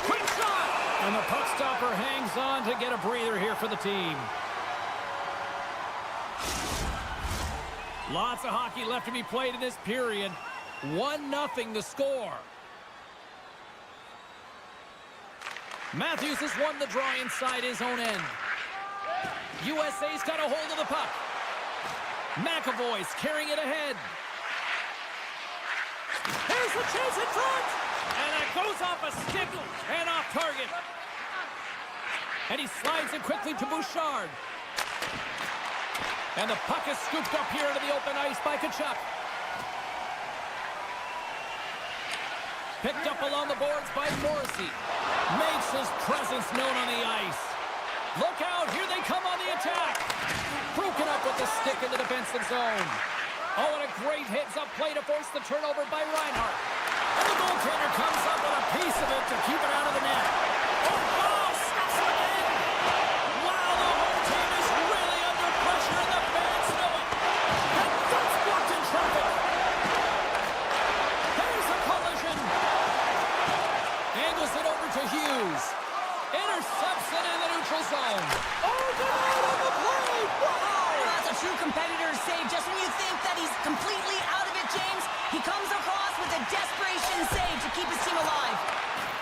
Quick shot. And the puck stopper hangs on to get a breather here for the team. Lots of hockey left to be played in this period. 1-0 the score. Matthews has won the draw inside his own end. USA's got a hold of the puck. McAvoy's carrying it ahead. Here's the chase in front! And it goes off a stick and off target. And he slides it quickly to Bouchard. And the puck is scooped up here into the open ice by Tkachuk. Picked up along the boards by Morrissey. Makes his presence known on the ice. Look out, here they come on the attack. Broken up with the stick in the defensive zone. Oh, and a great heads-up play to force the turnover by Reinhart. And the goaltender comes up with a piece of it to keep it out of the net. Oh, snaps it in. Wow, the whole team is really under pressure, and the fans know it. And that's blocked in traffic. There's a collision. Angles it over to Hughes. Intercepts it in the neutral zone. Oh, good on the play. Wow. That's a true competitor's save. Just when you think that he's completely out of it, James, he comes across with a desperation save to keep his team alive.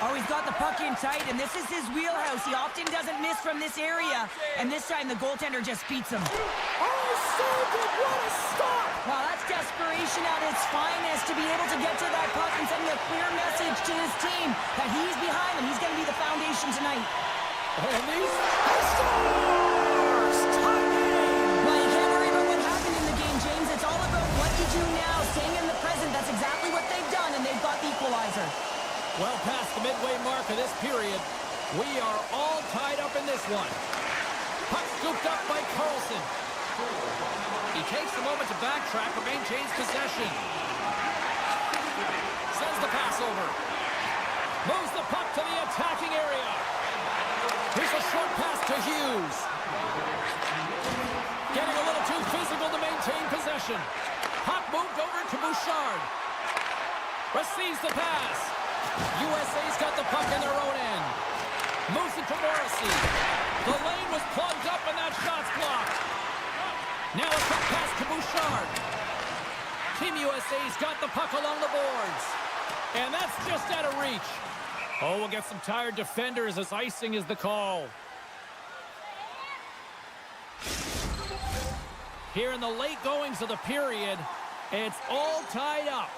Oh, he's got the puck in tight, and this is his wheelhouse. He often doesn't miss from this area, and this time the goaltender just beats him. Oh, saved it. What a stop. Wow, that's desperation at its finest to be able to get to that puck and sending a clear message to his team that he's behind them. He's going to be the foundation tonight. And these scores! Tie game! Well, you can't worry about what happened in the game, James. It's all about what you do now, staying in the present. That's exactly what they've done, and they've got the equalizer. Well past the midway mark of this period, we are all tied up in this one. Puck scooped up by Carlson. He takes a moment to backtrack but maintains possession. Sends the pass over. Moves the puck to the attacking area. Here's a short pass to Hughes. Getting a little too physical to maintain possession. Puck moved over to Bouchard. Receives the pass. USA's got the puck in their own end. Moves it to Morrissey. The lane was plugged up and that shot's blocked. Now a quick pass to Bouchard. Team USA's got the puck along the boards. And that's just out of reach. Oh, we'll get some tired defenders as icing is the call. Here in the late goings of the period, it's all tied up.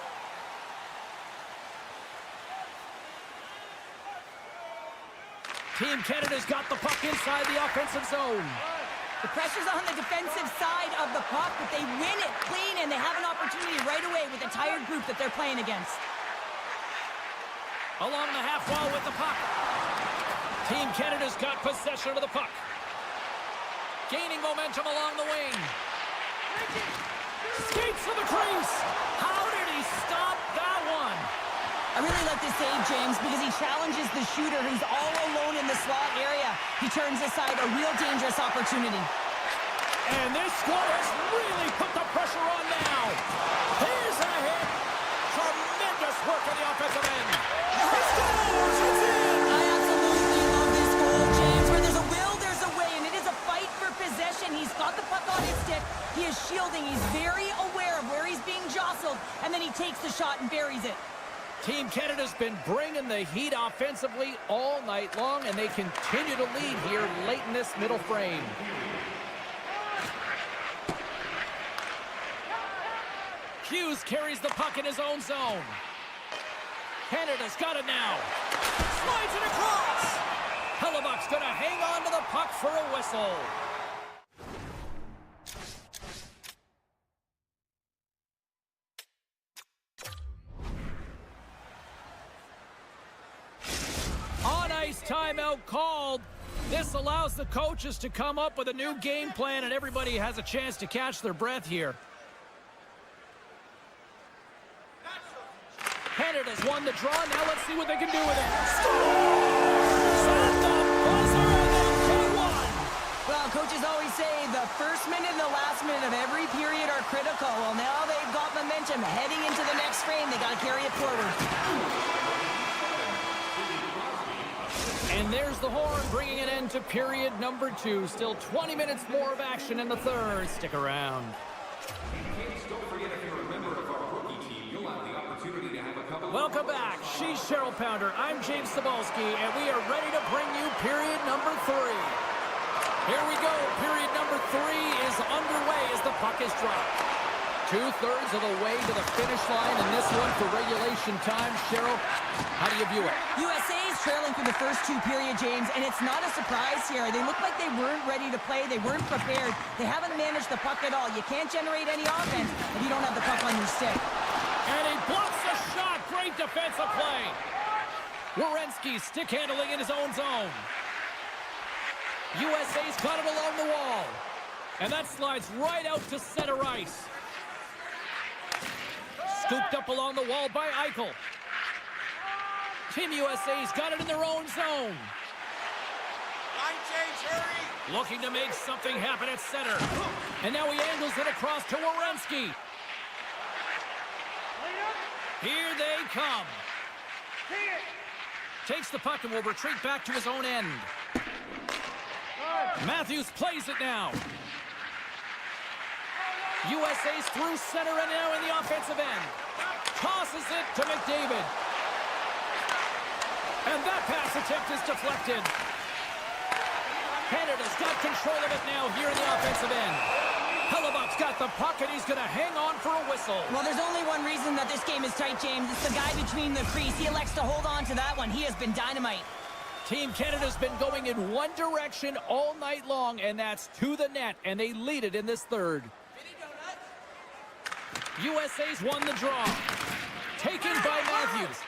Team Canada's got the puck inside the offensive zone. The pressure's on the defensive side of the puck, but they win it clean, and they have an opportunity right away with a tired group that they're playing against. Along the half wall with the puck. Team Canada's got possession of the puck. Gaining momentum along the wing. Skates to the crease. How did he stop that one? I really like this save, James, because he challenges the shooter who's all alone in the slot area. He turns aside a real dangerous opportunity. And this squad has really put the pressure on now. Here's a hit. Tremendous work on the offensive end. He scores! It's in! I absolutely love this goal, James. Where there's a will, there's a way, and it is a fight for possession. He's got the puck on his stick. He is shielding. He's very aware of where he's being jostled, and then he takes the shot and buries it. Team Canada's been bringing the heat offensively all night long, and they continue to lead here late in this middle frame. Hughes carries the puck in his own zone. Canada's got it now. Slides it across. Hellebuck's going to hang on to the puck for a whistle. On-ice timeout called. This allows the coaches to come up with a new game plan, and everybody has a chance to catch their breath here. Canada's won the draw. Now let's see what they can do with it. Scores! At the buzzer, and they won. Well, coaches always say the first minute and the last minute of every period are critical. Well, now they've got momentum heading into the next frame. They got to carry it forward. And there's the horn, bringing an end to period number 2. Still 20 minutes more of action in the third. Stick around. Welcome back. She's Cheryl Pounder. I'm James Cebulski, and we are ready to bring you period number 3. Here we go. Period number 3 is underway as the puck is dropped. 2/3 of the way to the finish line in this one for regulation time. Cheryl, how do you view it? USA is trailing through the first 2 periods, James, and it's not a surprise here. They look like they weren't ready to play. They weren't prepared. They haven't managed the puck at all. You can't generate any offense if you don't have the puck on your stick. And he blocks the shot. Great defensive play. Werenski stick handling in his own zone. USA's got it along the wall. And that slides right out to center ice. Scooped up along the wall by Eichel. Team USA's got it in their own zone. Line change, hurry! Looking to make something happen at center. And now he angles it across to Werenski. Here they come. Takes the puck and will retreat back to his own end. Matthews plays it now. USA's through center and now in the offensive end. Tosses it to McDavid. And that pass attempt is deflected. Canada's got control of it now here in the offensive end. Hellebuck's got the puck, and he's going to hang on for a whistle. Well, there's only one reason that this game is tight, James. It's the guy between the crease. He elects to hold on to that one. He has been dynamite. Team Canada's been going in one direction all night long, and that's to the net, and they lead it in this third. USA's won the draw. Taken by Matthews.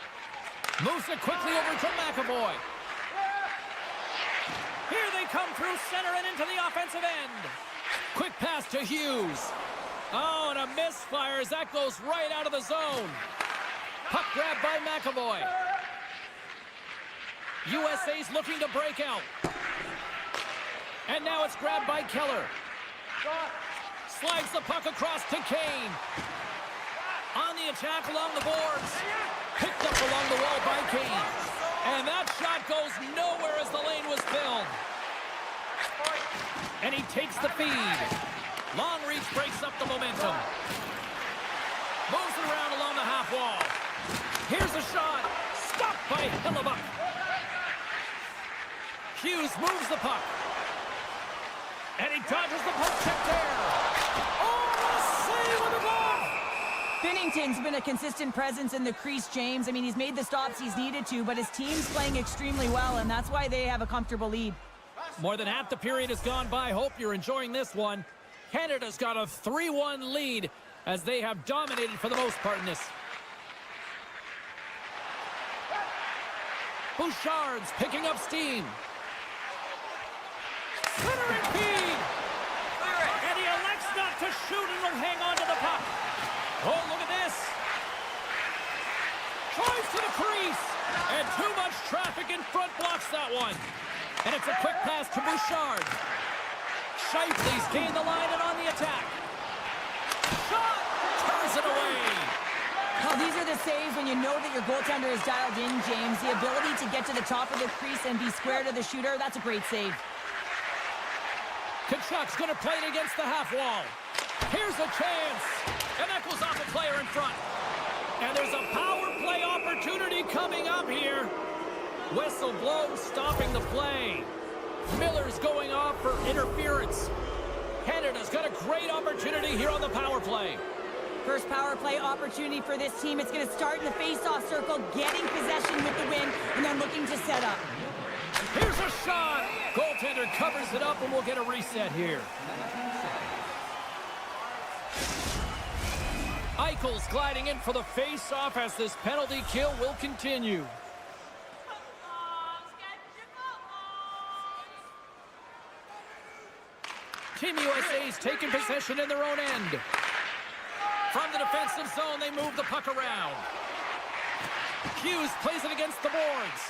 Moves it quickly over to McAvoy. Here they come through center and into the offensive end. Quick pass to Hughes. Oh, and a misfire as that goes right out of the zone. Puck grab by McAvoy. USA's looking to break out. And now it's grabbed by Keller. Slides the puck across to Kane. On the attack along the boards. Picked up along the wall by Kane. And that shot goes nowhere as the lane was filled. And he takes the feed. Long reach breaks up the momentum. Moves it around along the half wall. Here's a shot. Stopped by Hellebuck. Hughes moves the puck. And he dodges the puck check there. Oh, a save with the ball! Binnington's been a consistent presence in the crease, James. I mean, he's made the stops he's needed to, but his team's playing extremely well, and that's why they have a comfortable lead. More than half the period has gone by. Hope you're enjoying this one. Canada's got a 3-1 lead as they have dominated for the most part in this. Bouchard's picking up steam. Centering feed. He's gained the line and on the attack. Shot! Turns it away. Oh, these are the saves when you know that your goaltender is dialed in, James. The ability to get to the top of the crease and be square to the shooter, that's a great save. Tkachuk's going to play it against the half wall. Here's a chance. And that goes off a player in front. And there's a power play opportunity coming up here. Whistle blows, stopping the play. Miller's going off for interference. Canada's got a great opportunity here on the power play. First power play opportunity for this team. It's going to start in the face-off circle, getting possession with the win, and then looking to set up. Here's a shot. Goaltender covers it up, and we'll get a reset here. Eichel's gliding in for the face-off as this penalty kill will continue. Team USA's taking possession in their own end. From the defensive zone, they move the puck around. Hughes plays it against the boards.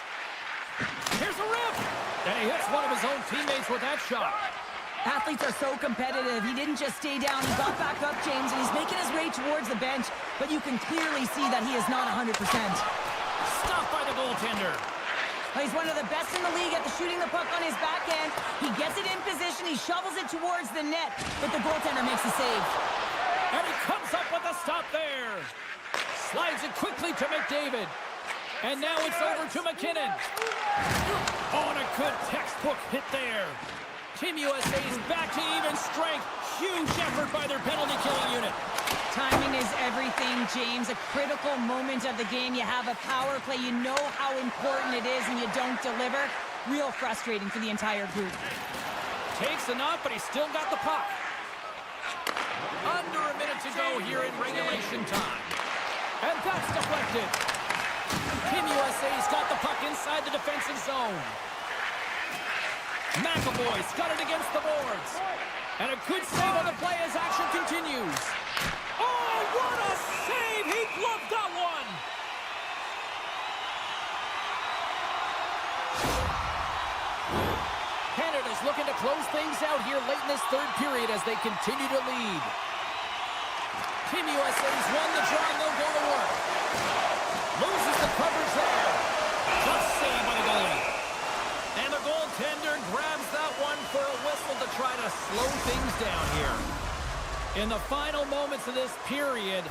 Here's a rip! And he hits one of his own teammates with that shot. Athletes are so competitive. He didn't just stay down. He got back up, James, and he's making his way towards the bench. But you can clearly see that he is not 100%. Stopped by the goaltender. He's one of the best in the league at shooting the puck on his backhand. He gets it in position. He shovels it towards the net. But the goaltender makes the save. And he comes up with a stop there. Slides it quickly to McDavid. And now it's over to McKinnon. Oh, and a good textbook hit there. Team USA's back to even strength. Huge effort by their penalty-killing unit. Timing is everything, James. A critical moment of the game. You have a power play. You know how important it is, and you don't deliver. Real frustrating for the entire group. Takes enough, but he's still got the puck. Under a minute to go here in regulation time. And that's deflected. Team USA's got the puck inside the defensive zone. McAvoy's got it against the boards. And a good save on the play as action continues. Oh, what a save! He gloved that one! Canada's looking to close things out here late in this third period as they continue to lead. Team USA's won the draw and they'll go to work. Loses the coverage there. Good save by the goalie. And the goaltender grabs that one for a whistle to try to slow things down here. In the final moments of this period,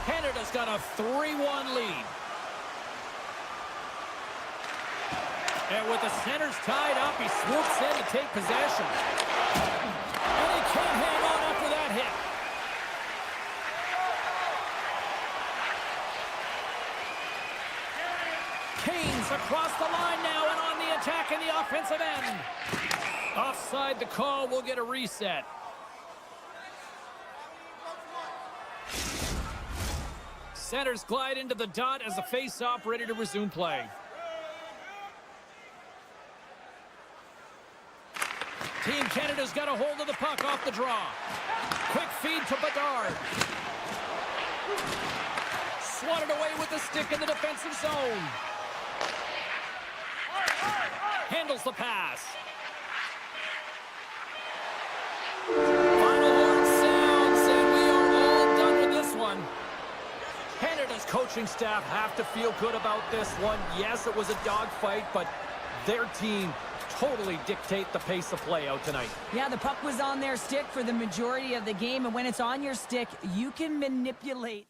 Canada's got a 3-1 lead. And with the centers tied up, he swoops in to take possession. And he can't hang on after that hit. Kane's across the line now and on the attack in the offensive end. Offside the call, we'll get a reset. Centers glide into the dot as the face-off ready to resume play. Team Canada's got a hold of the puck off the draw. Quick feed to Bedard. Swatted away with the stick in the defensive zone. Handles the pass. Final horn sounds, and we are all done with this one. Canada's coaching staff have to feel good about this one. Yes, it was a dogfight, but their team totally dictate the pace of play out tonight. Yeah, the puck was on their stick for the majority of the game, and when it's on your stick, you can manipulate.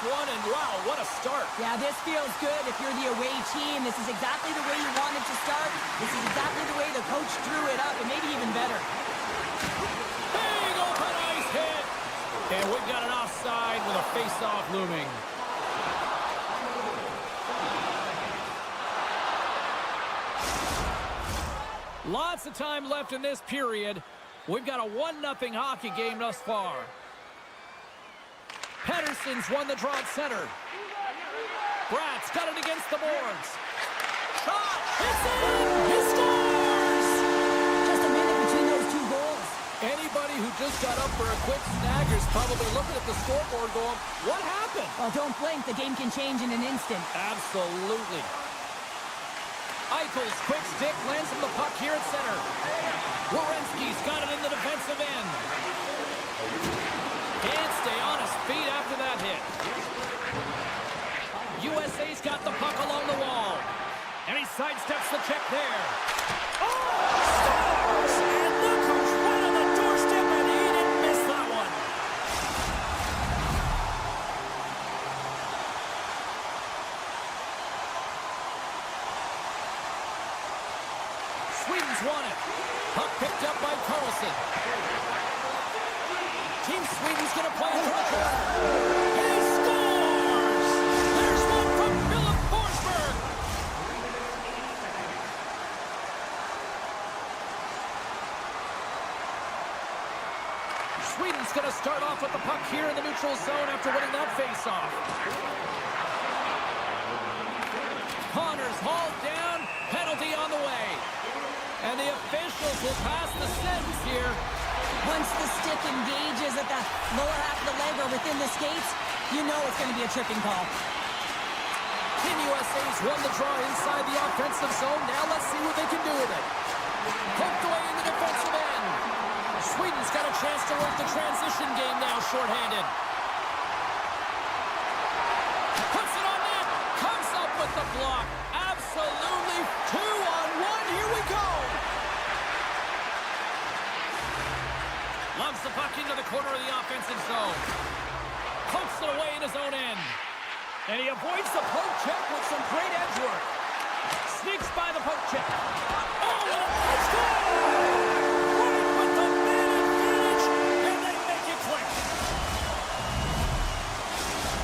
one, and wow, what a start. Yeah, this feels good if you're the away team. This is exactly the way you wanted to start. This is exactly the way the coach drew it up, and maybe even better. Big open ice hit. And we've got an offside with a face-off looming. Lots of time left in this period. We've got a 1-0 hockey game thus far. Pettersson's won the draw at center. Bratt's got it against the boards. Shot! It's in! He scores! Just a minute between those two goals. Anybody who just got up for a quick snag is probably looking at the scoreboard going, what happened? Well, don't blink. The game can change in an instant. Absolutely. Eichel's quick stick lands him the puck here at center. Werenski's got it in the defensive end. Can't stay on his feet after that hit. USA's got the puck along the wall. And he sidesteps the check there. Oh! Scores! And look who's right on the doorstep, and he didn't miss that one. Sweden's won it. Puck picked up by Karlsson. Team Sweden's going to play into the corner. He scores! There's one from Philip Forsberg. Sweden's going to start off with the puck here in the neutral zone after winning that faceoff. Connors hauled down, penalty on the way. And the officials will pass the sentence here. Once the stick engages at the lower half of the leg or within the skates, you know it's going to be a tripping call. Team USA's won the draw inside the offensive zone. Now let's see what they can do with it. Poked away in the defensive end. Sweden's got a chance to work the transition game now shorthanded. Puts it on net. Comes up with the block. Absolutely 2-on-1. Here we go. Loves the puck into the corner of the offensive zone. Pokes it away in his own end. And he avoids the poke check with some great edge work. Sneaks by the poke check. Oh, and a score! Right with the man advantage, and they make it click.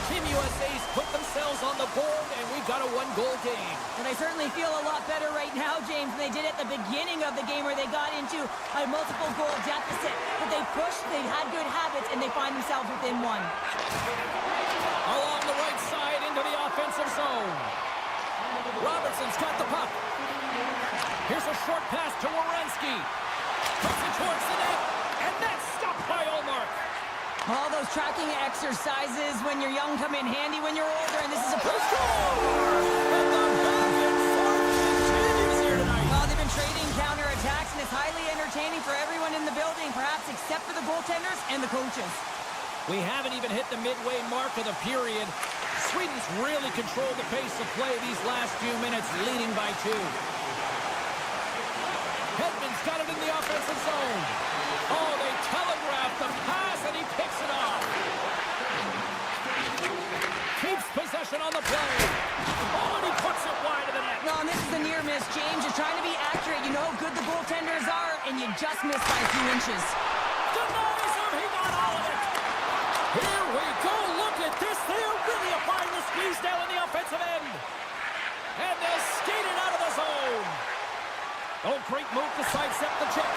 Team USA's put themselves on the board, and we've got a 1-goal game. And they certainly feel a lot better right now, James, than they did at the beginning of the game where they got into a multiple-goal deficit. But they pushed, they had good habits, and they find themselves within one. Along the right side into the offensive zone. Robertson's got the puck. Here's a short pass to Werenski. Puts it towards the net, and that's stopped by Ullmark. All those tracking exercises when you're young come in handy when you're older, and this is a post And the back and forth continues here tonight. Well, they've been trading counterattacks, and it's highly entertaining for everyone in the building, perhaps except for the goaltenders and the coaches. We haven't even hit the midway mark of the period. Sweden's really controlled the pace of play these last few minutes, leading by 2. Hedman's got it in the offensive zone. Oh, they telegraphed the pass, and he picks it off. Keeps possession on the play. Oh, and he puts it wide of the net. No, and this is a near miss, James. You're trying to be accurate. You know how good the goaltenders are, and you just missed by a few inches. Denies him. He got all of it. Here we go. Look at this. They are really applying the squeeze down in the offensive end. And they'll skate it out of the zone. Oh, great move to sidestep the check.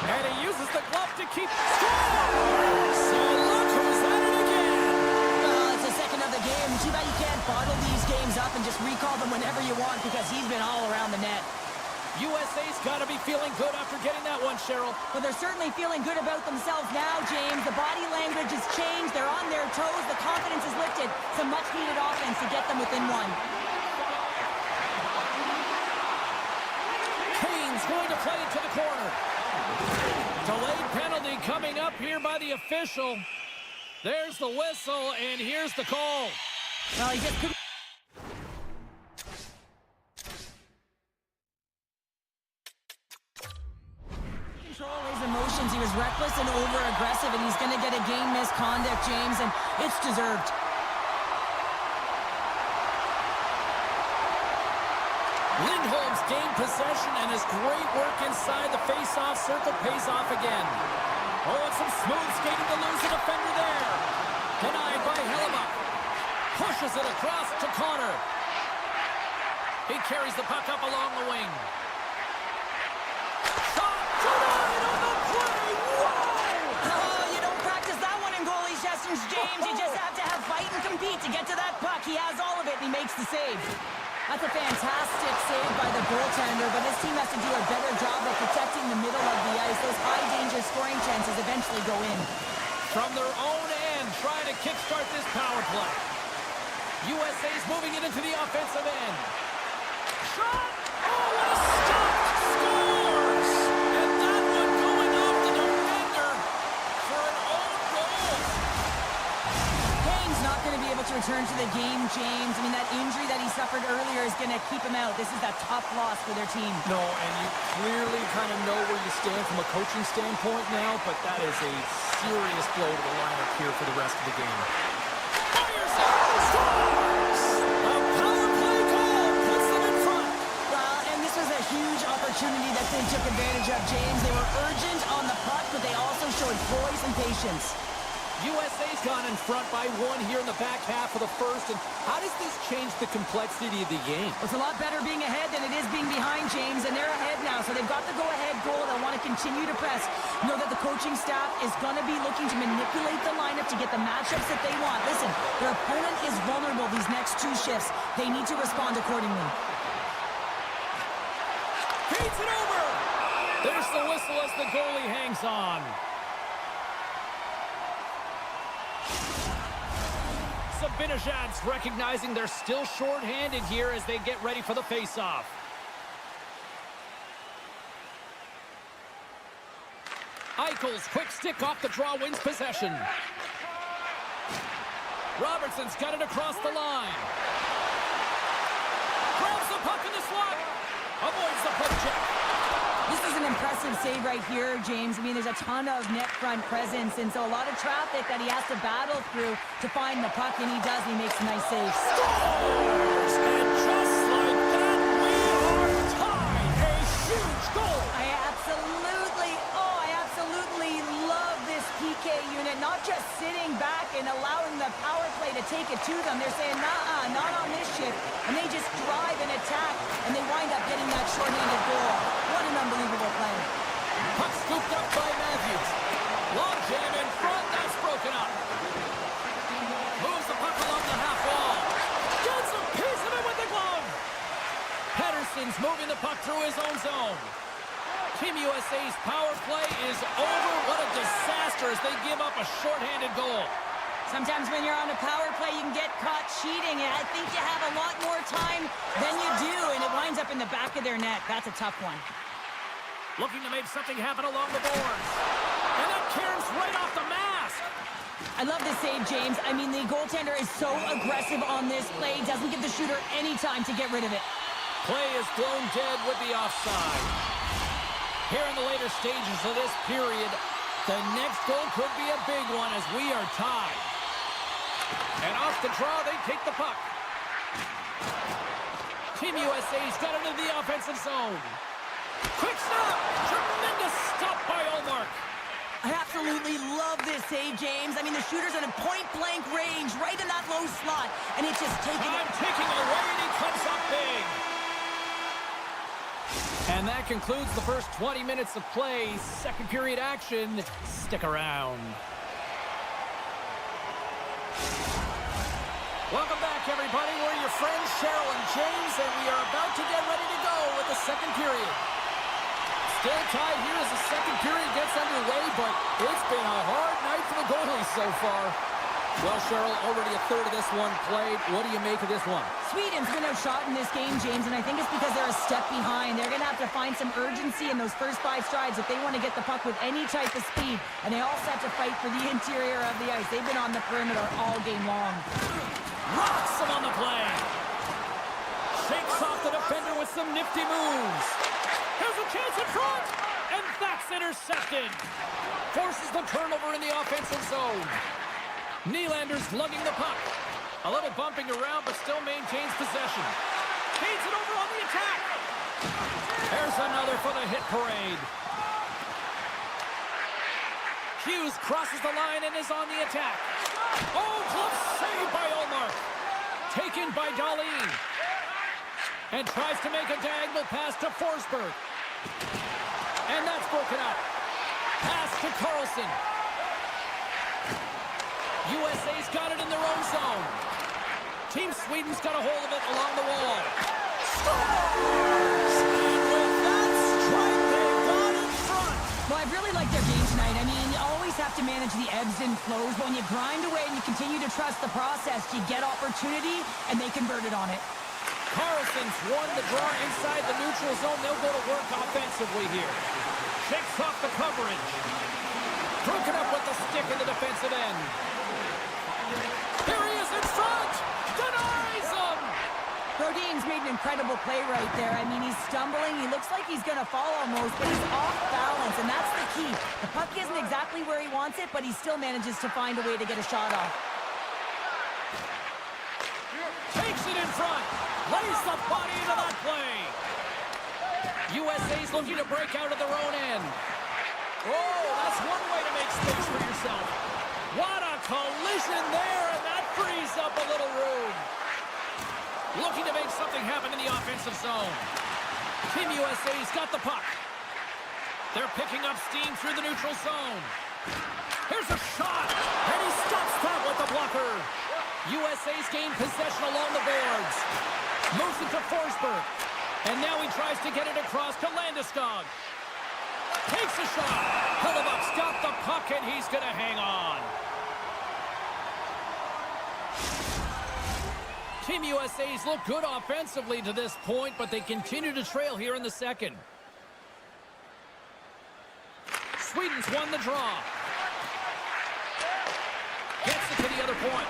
And he uses the glove to keep scoring. So look who's at it again. Well, it's the second of the game. Too bad you can't bottle these games up and just recall them whenever you want because he's been all around the net. USA's got to be feeling good after getting that one, Cheryl. But they're certainly feeling good about themselves now, James. The body language has changed. They're on their toes. The confidence is lifted. Some much-needed offense to get them within one. Kane's going to play it to the corner. Delayed penalty coming up here by the official. There's the whistle, and here's the call. Well, he just couldn't control his emotions. He was reckless and over-aggressive, and he's going to get a game misconduct, James, and it's deserved. Lindholm's gained possession, and his great work inside the face-off circle pays off again. Oh, and some smooth skating to lose a defender there. Denied by Hellebuck. Pushes it across to Connor. He carries the puck up along the wing. Shot denied on the play. Whoa! Oh, you don't practice that one in goalie sessions, James. You just have to have fight and compete to get to that puck. He has all of it, and he makes the save. That's a fantastic save by the goaltender, but his team has to do a better job of protecting the middle of the ice. Those high-danger scoring chances eventually go in. From their own end, trying to kickstart this power play. USA's moving it into the offensive end. Shot! Oh, what a stop! Scores! And that one going off the defender for an own goal. Kane's not going to be able to return to the game, James. I mean, that injury that he suffered earlier is going to keep him out. This is a tough loss for their team. No, and you clearly kind of know where you stand from a coaching standpoint now, but that is a serious blow to the lineup here for the rest of the game. Fires it! Scores! A power play goal puts them in front. Well, and this was a huge opportunity that they took advantage of, James. They were urgent on the puck, but they also showed poise and patience. USA's gone in front by one here in the back half of the first, and how does this change the complexity of the game? It's a lot better being ahead than it is being behind, James, and they're ahead now, so they've got the go-ahead goal. They want to continue to press. Know that the coaching staff is going to be looking to manipulate the lineup to get the matchups that they want. Listen, their opponent is vulnerable these next two shifts. They need to respond accordingly. Feeds it over! There's the whistle as the goalie hangs on. Zibanejad's recognizing they're still short-handed here as they get ready for the face-off. Eichel's quick stick off the draw wins possession. Robertson's got it across the line. Grabs the puck in the slot. Avoids the poke check. This is an impressive save right here, James. I mean, there's a ton of net front presence, and so a lot of traffic that he has to battle through to find the puck, and he does. He makes a nice save. Scores! And just like that, we are tied. A huge goal. I absolutely love this PK unit. Not just sitting back and allowing the power play to take it to them. They're saying, nah, not on this shift. And they just drive and attack, and they wind up getting that shorthanded goal. What an unbelievable play. Puck scooped up by Matthews. Long jam in front, that's broken up. Moves the puck along the half wall. Gets a piece of it with the glove. Pettersson's moving the puck through his own zone. Team USA's power play is over. What a disaster as they give up a shorthanded goal. Sometimes when you're on a power play, you can get caught cheating, and I think you have a lot more time than you do, and it winds up in the back of their net. That's a tough one. Looking to make something happen along the boards. And that Cairns right off the mask. I love this save, James. I mean, the goaltender is so aggressive on this play. Doesn't give the shooter any time to get rid of it. Play is blown dead with the offside. Here in the later stages of this period, the next goal could be a big one as we are tied. And off the draw, they take the puck. Team USA's got it into the offensive zone. Quick stop! Tremendous stop by Olmark. I absolutely love this save, James. I mean, the shooter's in a point-blank range, right in that low slot, and it's just taking it. Time ticking away, and he comes up big. And that concludes the first 20 minutes of play. Second period action. Stick around. Welcome back, everybody. We're your friends, Cheryl and James, and we are about to get ready to go with the second period. Still tied here as the second period gets underway, but it's been a hard night for the goalies so far. Well, Cheryl, already a third of this one played. What do you make of this one? Sweden's been outshot in this game, James, and I think it's because they're a step behind. They're going to have to find some urgency in those first 5 strides if they want to get the puck with any type of speed, and they also have to fight for the interior of the ice. They've been on the perimeter all game long. Rocks him on the play. Shakes off the defender with some nifty moves. Has a chance in front, and that's intercepted. Forces the turnover in the offensive zone. Nylander's lugging the puck. A little bumping around, but still maintains possession. Feeds it over on the attack. There's another for the hit parade. Hughes crosses the line and is on the attack. Oh, glove saved by Omar. Taken by Darlene. And tries to make a diagonal pass to Forsberg. And that's broken up. Pass to Carlson. USA's got it in their own zone. Team Sweden's got a hold of it along the wall. Scores! And with that strike, they got in front. Well, I really like their game tonight. I mean, you always have to manage the ebbs and flows. But when you grind away and you continue to trust the process, you get opportunity, and they converted on it. Carlson's won the draw inside the neutral zone. They'll go to work offensively here. Shakes off the coverage. Broken up with the stick in the defensive end. Here he is in front. Denies him. Brodin's made an incredible play right there. I mean, he's stumbling. He looks like he's going to fall almost, but he's off balance, and that's the key. The puck isn't exactly where he wants it, but he still manages to find a way to get a shot off. Takes it in front. Lays the body into that play. USA's looking to break out of their own end. Oh, that's one way to make space for yourself. What a collision there, and that frees up a little room. Looking to make something happen in the offensive zone. Team USA's got the puck. They're picking up steam through the neutral zone. Here's a shot, and he stops that with the blocker. USA's gained possession along the boards. Moves it to Forsberg. And now he tries to get it across to Landeskog. Takes a shot. Hellebuck's got the puck, and he's going to hang on. Team USA's look good offensively to this point, but they continue to trail here in the second. Sweden's won the draw. Gets it to the other point.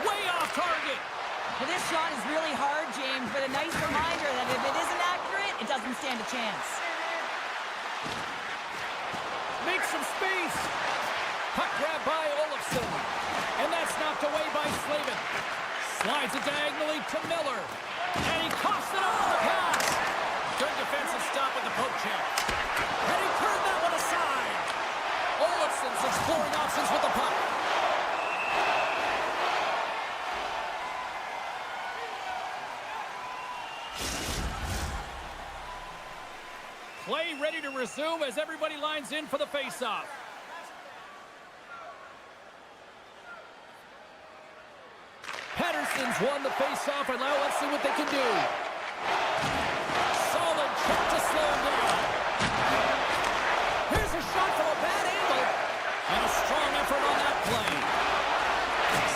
Way off target. Well, this shot is really hard, James, but a nice reminder that if it isn't accurate, it doesn't stand a chance. Makes some space. Puck grab by Olofsson. And that's knocked away by Slavin. Slides it diagonally to Miller. And he coughs it over the pass. Good defensive stop with the poke check. And he turned that one aside. Olofsson's exploring options with the puck. Play ready to resume as everybody lines in for the face-off. Patterson's won the face-off, and now let's see what they can do. Solid check to slow him down. Here's a shot from a bad angle. And a strong effort on that play.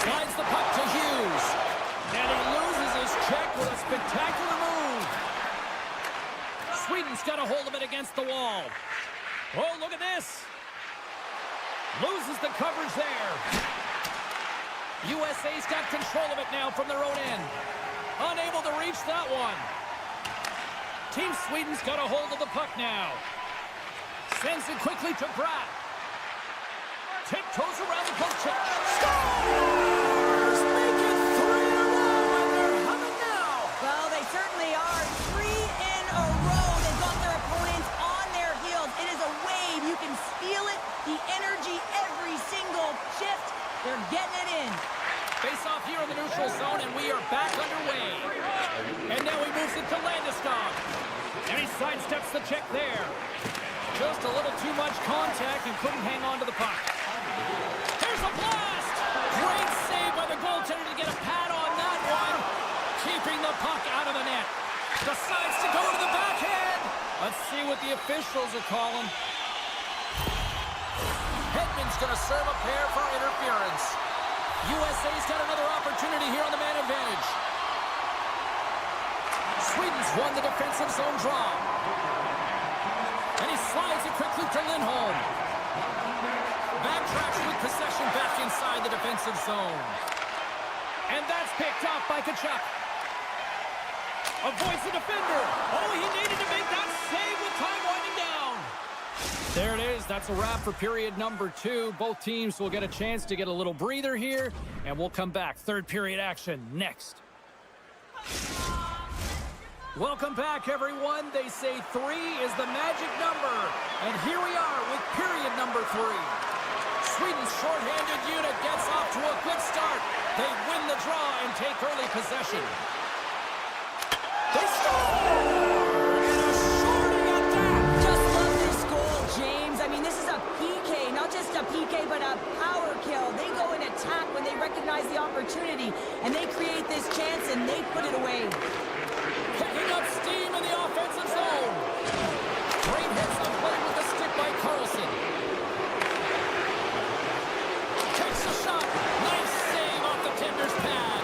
Slides the puck to Hughes. And he loses his check with a spectacular move. Sweden's got a hold of it against the wall. Oh, look at this. Loses the coverage there. USA's got control of it now from their own end. Unable to reach that one. Team Sweden's got a hold of the puck now. Sends it quickly to Bratt. Tiptoes around the poke check. Scores! Make it 3 in a row, and they're humming now. Well, they certainly are. 3 in a row. They've got their opponents on their heels. It is a wave. You can feel it. The energy every single shift. They're getting it in. Face off here in the neutral zone, and we are back underway. And now he moves it to Landeskog. And he sidesteps the check there. Just a little too much contact and couldn't hang on to the puck. Here's a blast! Great save by the goaltender to get a pad on that one. Keeping the puck out of the net. Decides to go to the backhand. Let's see what the officials are calling. Hedman's going to serve a pair for interference. USA's got another opportunity here on the man advantage. Sweden's won the defensive zone draw. And he slides it quickly to Lindholm. Backtracks with possession back inside the defensive zone. And that's picked off by Tkachuk. Avoids the defender. Oh, he needed to make that save with time winding down. There it is. That's a wrap for period number 2. Both teams will get a chance to get a little breather here, and we'll come back. Third period action next. Welcome back, everyone. They say 3 is the magic number. And here we are with period number 3. Sweden's shorthanded unit gets off to a good start. They win the draw and take early possession. They score! And a shorty at that! Just love this goal, James. I mean, this is a PK, not just a PK, but a power kill. They go and attack when they recognize the opportunity, and they create this chance, and they put it away. Picking up steam in the offensive zone. Great hits on play with the stick by Carlson. Takes a shot. Nice save off the tender's pad.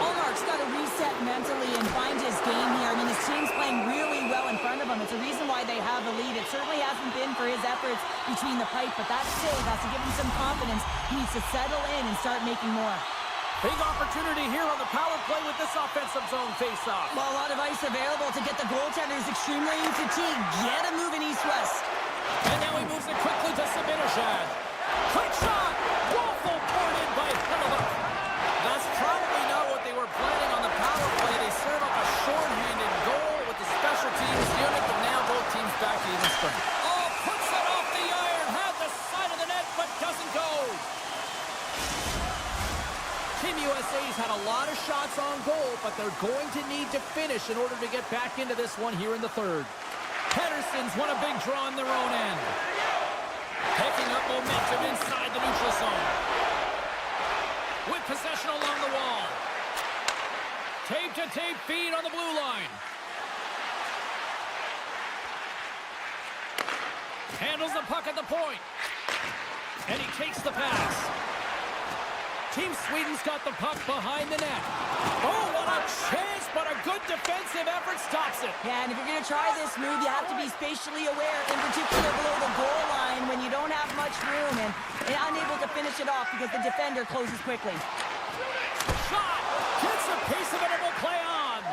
Allmark's got to reset mentally and find his game here. I mean, his team's playing really well in front of him. It's a reason why they have the lead. It certainly hasn't been for his efforts between the pipe, but that save has to give him some confidence. He needs to settle in and start making more. Big opportunity here on the power play with this offensive zone face-off. Well, a lot of ice available to get the goaltenders extremely fatigued. Get a move in east-west. And now he moves it quickly to Sabinishad. Quick shot! Waffle boarded by Hellebuyck. That's probably not what they were planning on the power play. They serve up a short-handed goal with the special teams unit, but now both teams back to even strength. Oh, puts it off the iron. Had the side of the net, but doesn't go. Team USA's had a lot of shots on goal, but they're going to need to finish in order to get back into this one here in the third. Pedersen's won a big draw in their own end. Picking up momentum inside the neutral zone. With possession along the wall. Tape-to-tape feed on the blue line. Handles the puck at the point. And he takes the pass. Team Sweden's got the puck behind the net. Oh, what a chance, but a good defensive effort stops it. Yeah, and if you're going to try this move, you have to be spatially aware, in particular below the goal line when you don't have much room and unable to finish it off because the defender closes quickly. Shot! Gets a piece of it and will play on.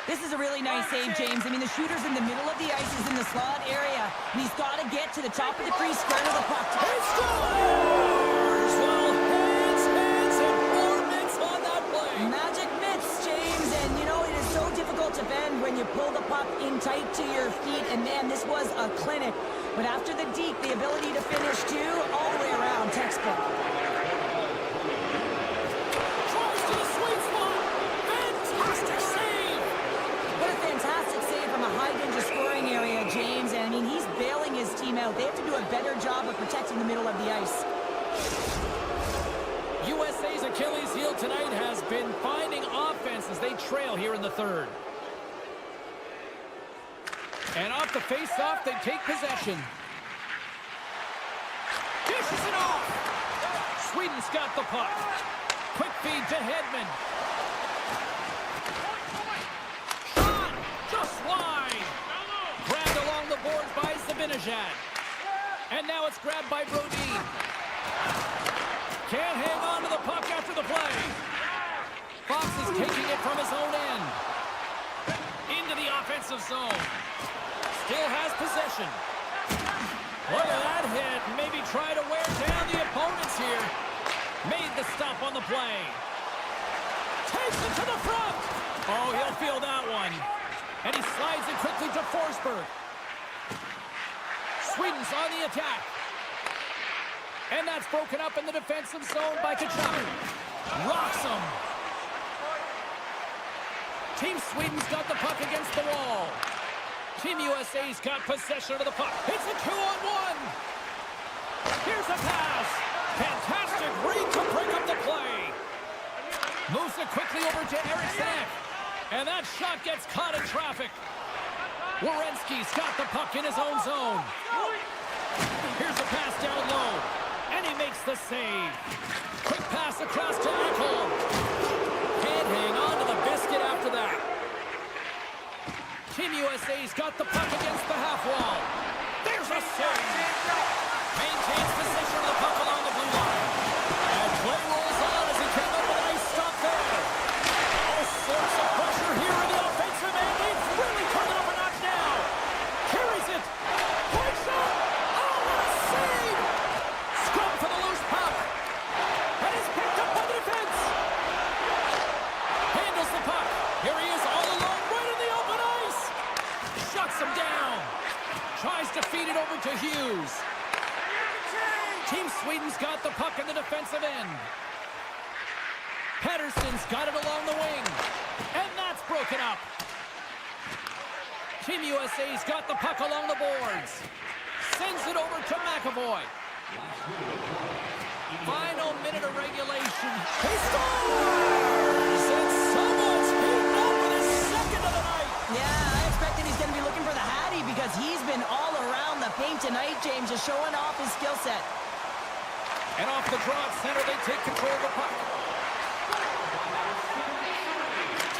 This is a really nice save, James. I mean, the shooter's in the middle of the ice, is in the slot area, and he's got to get to the top of the crease, square to the puck. He scores! Well, hands, and 4 mitts on that play. Magic mitts, James, and you know, it is so difficult to bend when you pull the puck in tight to your feet, and man, this was a clinic. But after the deke, the ability to finish too, all the way around, textbook. Tries to the sweet spot. Fantastic save. What a fantastic save from a high-danger scoring area, James. And I mean, he's bailing his team out. They have to do a better job of protecting the middle of the ice. USA's Achilles heel tonight has been finding offense as they trail here in the third. And off the face-off, they take possession. Dishes it off. Sweden's got the puck. Quick feed to Hedman. Shot! Just wide. Grabbed along the boards by Sabinishad. And now it's grabbed by Brodin. Can't hang on to the puck after the play. Fox is taking it from his own end. Into the offensive zone. Still has possession. Look at that hit. Maybe try to wear down the opponents here. Made the stop on the play. Takes it to the front. Oh, he'll feel that one. And he slides it quickly to Forsberg. Sweden's on the attack. And that's broken up in the defensive zone by Kachuk. Rocks him. Team Sweden's got the puck against the wall. Team USA's got possession of the puck. It's a 2-on-1. Here's a pass. Fantastic read to break up the play. Moves it quickly over to Eriksson. And that shot gets caught in traffic. Werenski's got the puck in his own zone. Here's a pass down low. And he makes the save. Quick pass across to Ekholm. Can't hang on to the biscuit after that. Team USA's got the puck against the half wall. There's a save. Maintains possession of the puck along the blue line. And play rolls on as he came up with a nice stop there. All sorts of pressure here in the offensive end. They've really turned it up a notch now. Carries it. Point shot. Oh, what a save. Scrum for the loose puck. And it's picked up by the defense. Handles the puck. Here he is all alone right in the open feed it over to Hughes. Team Sweden's got the puck in the defensive end. Pettersson's got it along the wing. And that's broken up. Team USA's got the puck along the boards. Sends it over to McAvoy. Final minute of regulation. He scores! And someone's beaten up with his second of the night. Yeah, I expected he's going to be looking for the Hattie because he's been all around the paint tonight, James, just showing off his skill set. And off the draw at center, they take control of the puck.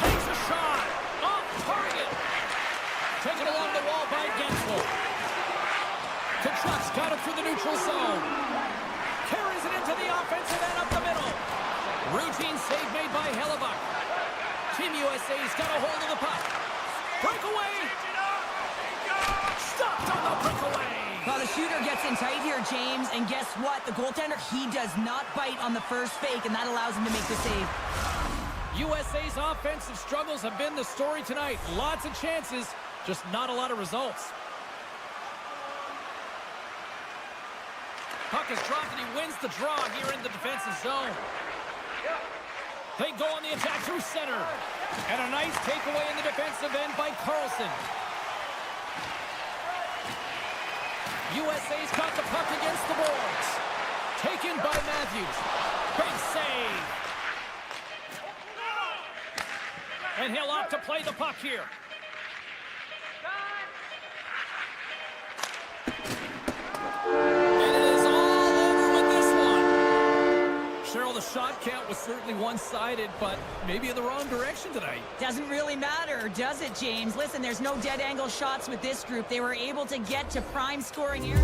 Takes a shot. Off target. Taken along the wall by Gensel. Kachuk's got it through the neutral zone. Carries it into the offensive end up the middle. Routine save made by Hellebuck. Team USA's got a hold of the puck. Breakaway. Stopped on the breakaway. Well, the shooter gets in tight here, James, and guess what? The goaltender, he does not bite on the first fake, and that allows him to make the save. USA's offensive struggles have been the story tonight. Lots of chances, just not a lot of results. Puck is dropped and he wins the draw here in the defensive zone. They go on the attack through center. And a nice takeaway in the defensive end by Carlson. USA's got the puck against the boards. Taken by Matthews. Big save. And he'll opt to play the puck here. And it is all over with this one. Cheryl, the shot count was certainly one-sided, but maybe in the wrong direction tonight. Doesn't really matter, does it, James? Listen, there's no dead angle shots with this group. They were able to get to prime scoring here.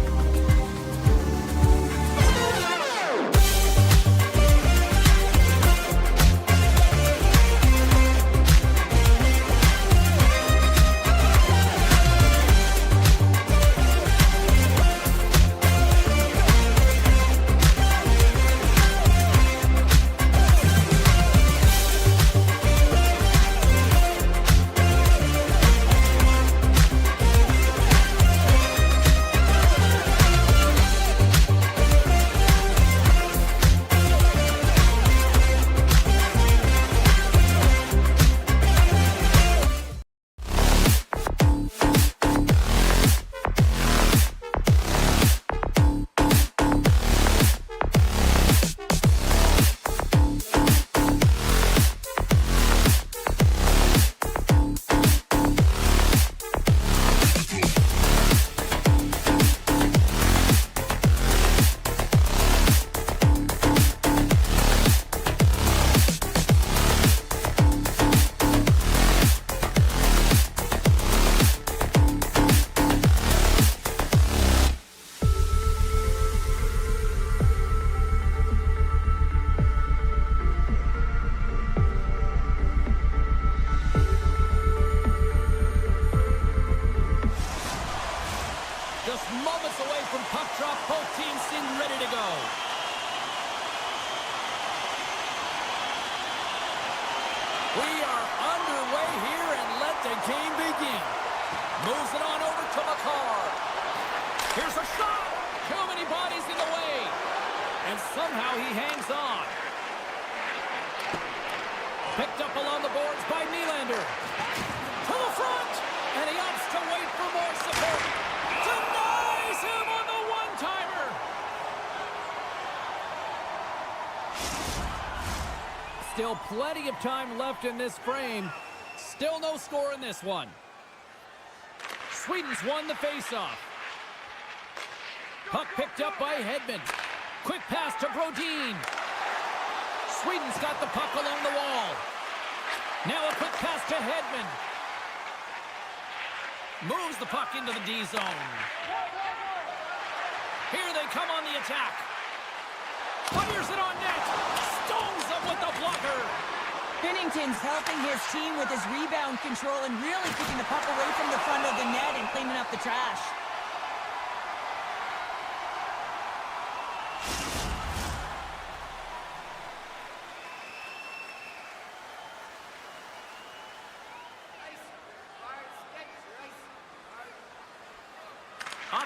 Just moments away from puck drop, both teams seem ready to go. We are underway here, and let the game begin. Moves it on over to McCarr. Here's a shot. Too many bodies in the way. And somehow he hangs on. Picked up along the boards by Nylander. To the front. And he opts to wait for more support. Denies him on the one-timer. Still plenty of time left in this frame. Still no score in this one. Sweden's won the faceoff. Puck picked up by Hedman. Quick pass to Brodin. Sweden's got the puck along the wall. Now a quick pass to Hedman. Moves the puck into the D zone. Here they come on the attack. Fires it on net. Stones them with the blocker. Binnington's helping his team with his rebound control and really keeping the puck away from the front of the net and cleaning up the trash.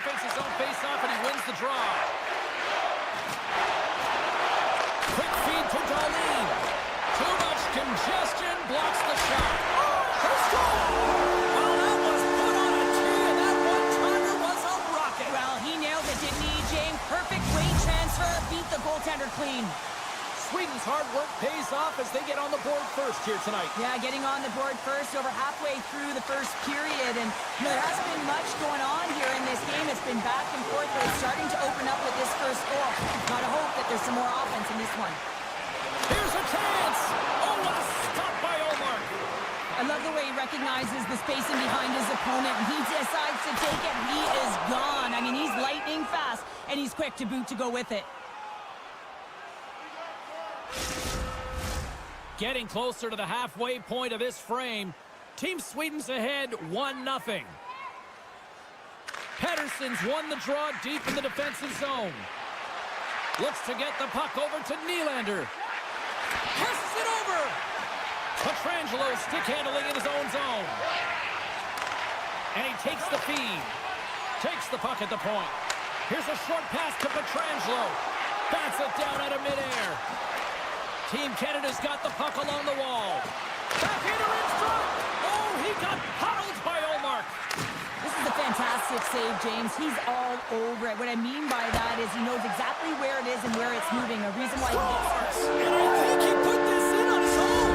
offensive zone face-off, and he wins the draw. Quick feed to Darlene. Too much congestion, blocks the shot. They score! Well, that was put on a tee, and that one-timer was a rocket. Well, he nailed it, didn't he, James? Perfect weight transfer, beat the goaltender clean. Sweden's hard work pays off as they get on the board first here tonight. Yeah, getting on the board first over halfway through the first period. And there hasn't been much going on here in this game. It's been back and forth, but it's starting to open up with this first goal. Gotta hope that there's some more offense in this one. Here's a chance! Oh, what a stop by Omar! I love the way he recognizes the spacing behind his opponent, and he decides to take it. He is gone. I mean, he's lightning fast, and he's quick to boot to go with it. Getting closer to the halfway point of this frame. Team Sweden's ahead 1-0. Pettersson's won the draw deep in the defensive zone. Looks to get the puck over to Nylander. Passes it over. Pietrangelo stick handling in his own zone. And he takes the feed. Takes the puck at the point. Here's a short pass to Pietrangelo. Bats it down out of midair. Team Canada's got the puck along the wall. Backhander in front. Oh, he got huddled by Omar. This is a fantastic save, James. He's all over it. What I mean by that is he knows exactly where it is and where it's moving. A reason why And I think he put this in on his own.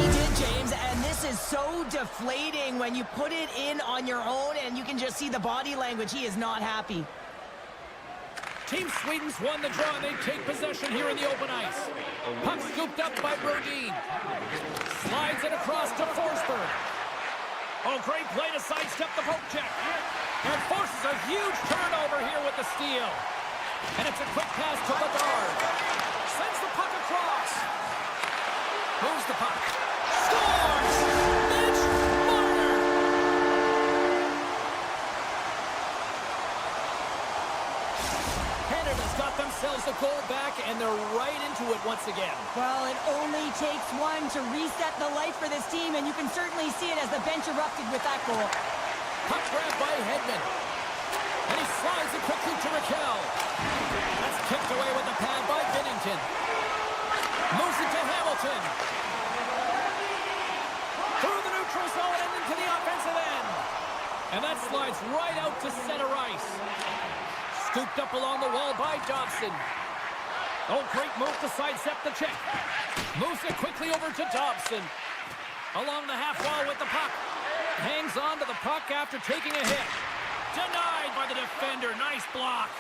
he did, James. And this is so deflating when you put it in on your own and you can just see the body language. He is not happy. Team Sweden's won the draw, and they take possession here in the open ice. Puck scooped up by Brodin. Slides it across to Forsberg. Oh, great play to sidestep the poke check. And forces a huge turnover here with the steal. And it's a quick pass to Bedard. Sends the puck across. Moves the puck. Scores! Mitch Marner! Canada's got themselves a goal back, and they're right into it once again. Well, it only takes one to reset the life for this team, and you can certainly see it as the bench erupted with that goal. Puck grab by Hedman. And he slides it quickly to Raquel. That's kicked away with the pad by Binnington. Moves it to Hamilton. Through the neutral zone and into the offensive end. And that slides right out to center ice. Scooped up along the wall by Dobson. Oh, great move to sidestep the check. Moves it quickly over to Dobson. Along the half wall with the puck. Hangs on to the puck after taking a hit. Denied by the defender. Nice block.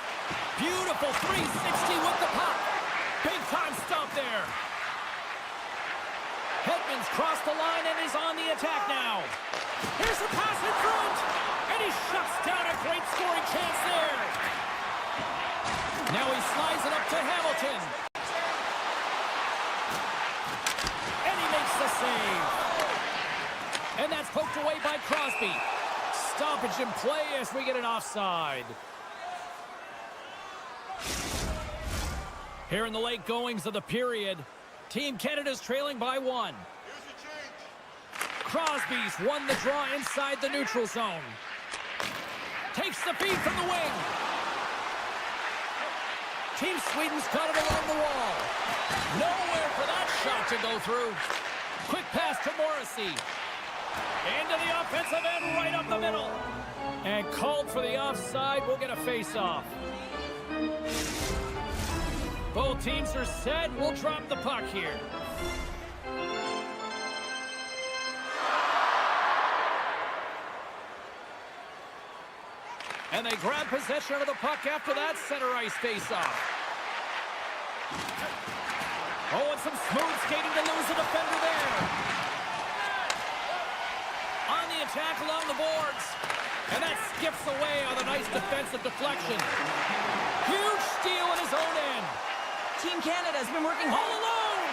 Beautiful 360 with the puck. Big time stop there. Hedman's crossed the line and is on the attack now. Here's the pass in front. And he shuts down a great scoring chance there. Now he slides it up to Hamilton. And he makes the save. And that's poked away by Crosby. Stoppage in play as we get an offside. Here in the late goings of the period, Team Canada's trailing by 1. Crosby's won the draw inside the neutral zone. Takes the feed from the wing. Team Sweden's got it along the wall. Nowhere for that shot to go through. Quick pass to Morrissey. Into the offensive end, right up the middle. And called for the offside. We'll get a face-off. Both teams are set. We'll drop the puck here. And they grab possession of the puck after that center ice face-off. Oh, and some smooth skating to lose the defender there. On the attack along the boards. And that skips away on a nice defensive deflection. Huge steal in his own end. Team Canada's been working all alone.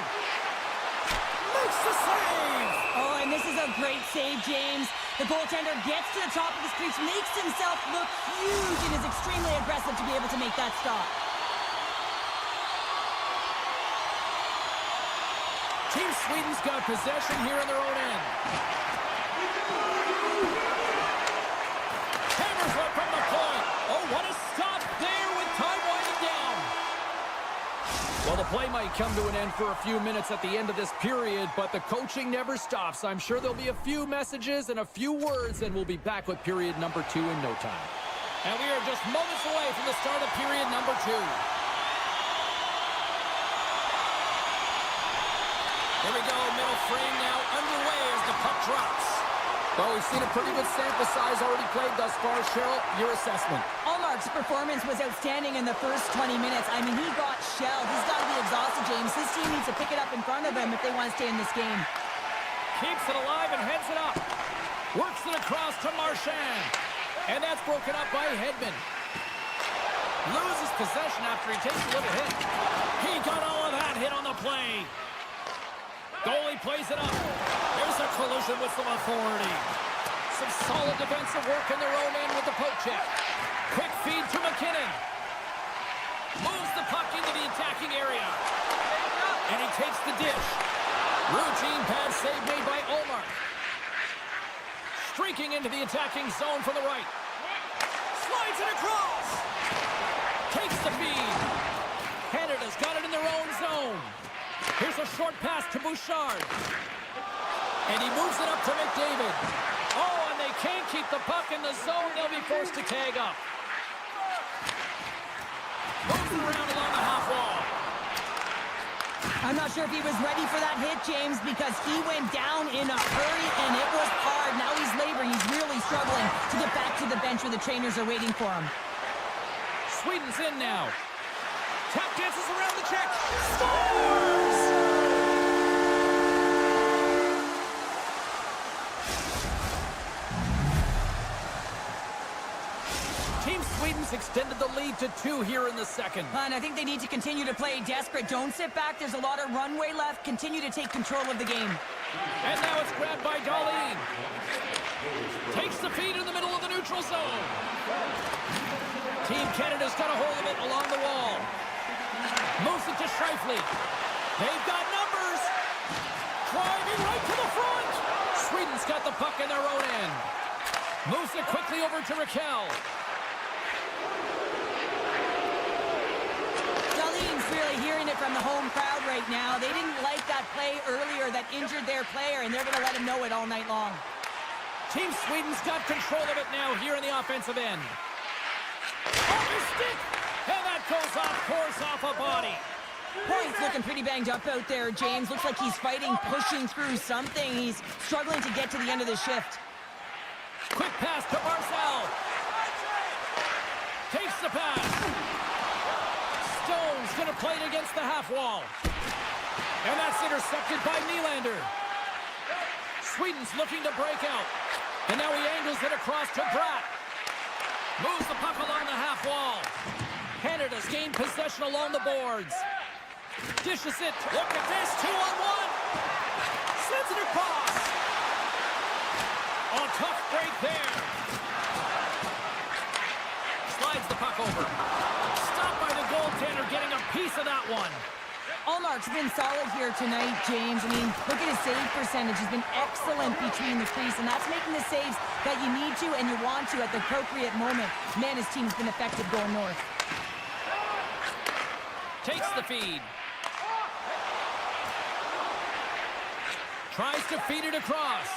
Makes the save. Oh, and this is a great save, James. The goaltender gets to the top of the crease, makes himself look huge, and is extremely aggressive to be able to make that stop. Team Sweden's got possession here in their own end. Hammers one from the point. come to an end for a few minutes at the end of this period, but the coaching never stops. I'm sure there'll be a few messages and a few words, and we'll be back with period number 2 in no time. And we are just moments away from the start of period number 2. Here we go, middle frame now underway as the puck drops. Well, we've seen a pretty good sample size already played thus far. Cheryl, your assessment. Allmark's performance was outstanding in the first 20 minutes. I mean, he got shelled. He's got to be exhausted, James. This team needs to pick it up in front of him if they want to stay in this game. Keeps it alive and heads it up. Works it across to Marchand. And that's broken up by Hedman. Loses possession after he takes a little hit. He got all of that hit on the play. Goalie plays it up. There's a collision with some authority. Some solid defensive work in their own end with the poke check. Quick feed to McKinnon. Moves the puck into the attacking area. And he takes the dish. Routine pad save made by Omar. Streaking into the attacking zone from the right. Slides it across. Takes the feed. Canada's got it in their own zone. Here's a short pass to Bouchard. And he moves it up to McDavid. Oh, and they can't keep the puck in the zone. They'll be forced to tag up. Moves it around along the half wall. I'm not sure if he was ready for that hit, James, because he went down in a hurry, and it was hard. Now he's laboring. He's really struggling to get back to the bench where the trainers are waiting for him. Sweden's in now. Tap dances around the check. Scores! Team Sweden's extended the lead to 2 here in the second. And I think they need to continue to play desperate. Don't sit back. There's a lot of runway left. Continue to take control of the game. And now it's grabbed by Dahlin. Takes the feed in the middle of the neutral zone. Team Canada's got a hold of it along the wall. Moves it to Scheifele. They've got numbers. Driving right to the front. Sweden's got the puck in their own end. Moves it quickly over to Raquel. Dahlin's really hearing it from the home crowd right now. They didn't like that play earlier that injured their player, and they're going to let him know it all night long. Team Sweden's got control of it now here in the offensive end. Off his stick. And that goes off course off a body. Point's looking pretty banged up out there, James. Looks like he's fighting, pushing through something. He's struggling to get to the end of the shift. Quick pass to Marcel. Takes the pass. Stone's going to play it against the half wall. And that's intercepted by Nylander. Sweden's looking to break out. And now he angles it across to Bratt. Moves the puck along the half wall. Canada's gained possession along the boards. Dishes it. Look at this. 2-on-1. Sends it across. Oh, tough break there. Slides the puck over. Stopped by the goaltender, getting a piece of that one. Allmark's been solid here tonight, James. I mean, look at his save percentage. He's been excellent between the crease, and that's making the saves that you need to and you want to at the appropriate moment. Man, his team's been effective going north. Takes the feed. Tries to feed it across.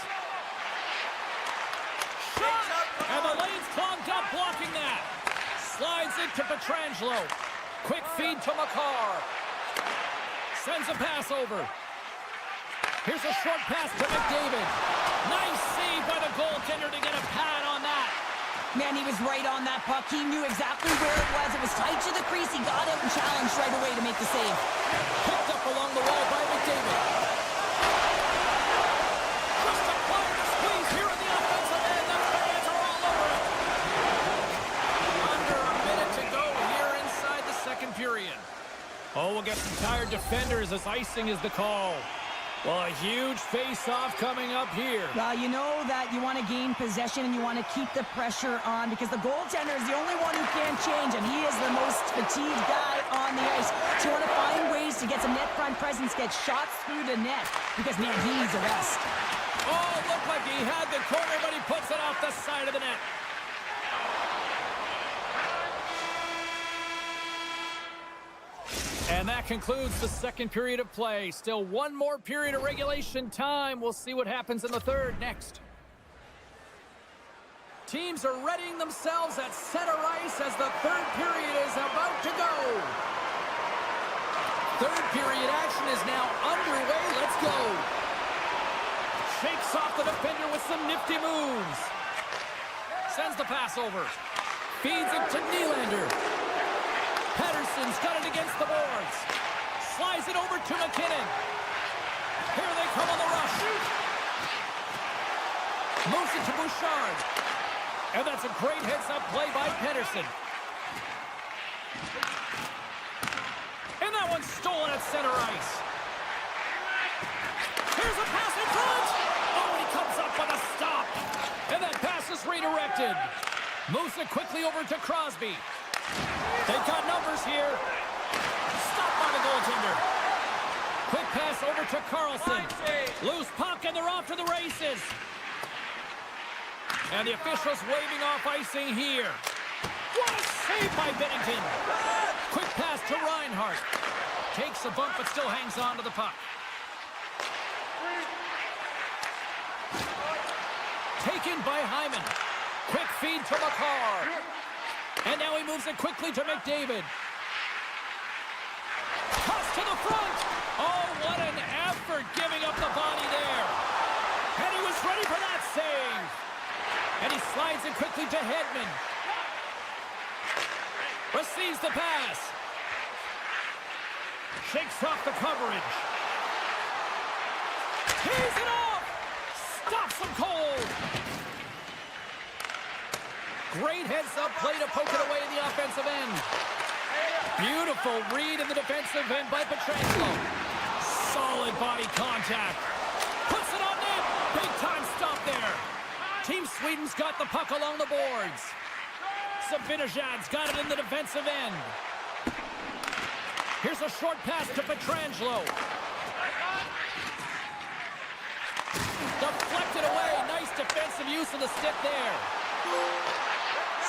Shot! And the lane's clogged up blocking that. Slides it to Pietrangelo. Quick feed to Makar. Sends a pass over. Here's a short pass to McDavid. Nice save by the goaltender to get a pad on that. Man, he was right on that puck. He knew exactly where it was. It was tight to the crease. He got out and challenged right away to make the save. Picked up along the wall by McDavid. Just applied the squeeze here in the offensive end. The fans are all over it. Under a minute to go here inside the second period. Oh, we'll get some tired defenders as icing is the call. Well, a huge face-off coming up here. Well, you know that you want to gain possession and you want to keep the pressure on because the goaltender is the only one who can't change, and he is the most fatigued guy on the ice. So you want to find ways to get some net front presence, get shots through the net because, man, he needs a rest. Oh, looked like he had the corner, but he puts it off the side of the net. And that That concludes the second period of play. Still one more period of regulation time. We'll see what happens in the third next. Teams are readying themselves at center ice as the third period is about to go. Third period action is now underway. Let's go. Shakes off the defender with some nifty moves. Sends the pass over. Feeds it to Nylander. Pettersson's got it against the boards. Slides it over to McKinnon. Here they come on the rush. Moves it to Bouchard. And that's a great heads-up play by Pettersson. And that one's stolen at center ice. Here's a pass in front. Oh, he comes up with a stop. And that pass is redirected. Moves it quickly over to Crosby. They've got numbers here. Stopped by the goaltender. Quick pass over to Carlson. Loose puck, and they're off to the races. And the officials waving off icing here. What a save by Binnington. Quick pass to Reinhart. Takes a bump, but still hangs on to the puck. Taken by Hyman. Quick feed to McCarr. And now he moves it quickly to McDavid. Toss to the front. Oh, what an effort giving up the body there. And he was ready for that save. And he slides it quickly to Hedman. Receives the pass. Shakes off the coverage. Tees it off. Stops him cold. Great heads-up play to poke it away in the offensive end. Beautiful read in the defensive end by Pietrangelo. Solid body contact. Puts it on net. Big-time stop there. Team Sweden's got the puck along the boards. Zibanejad's got it in the defensive end. Here's a short pass to Pietrangelo. Deflected away. Nice defensive use of the stick there.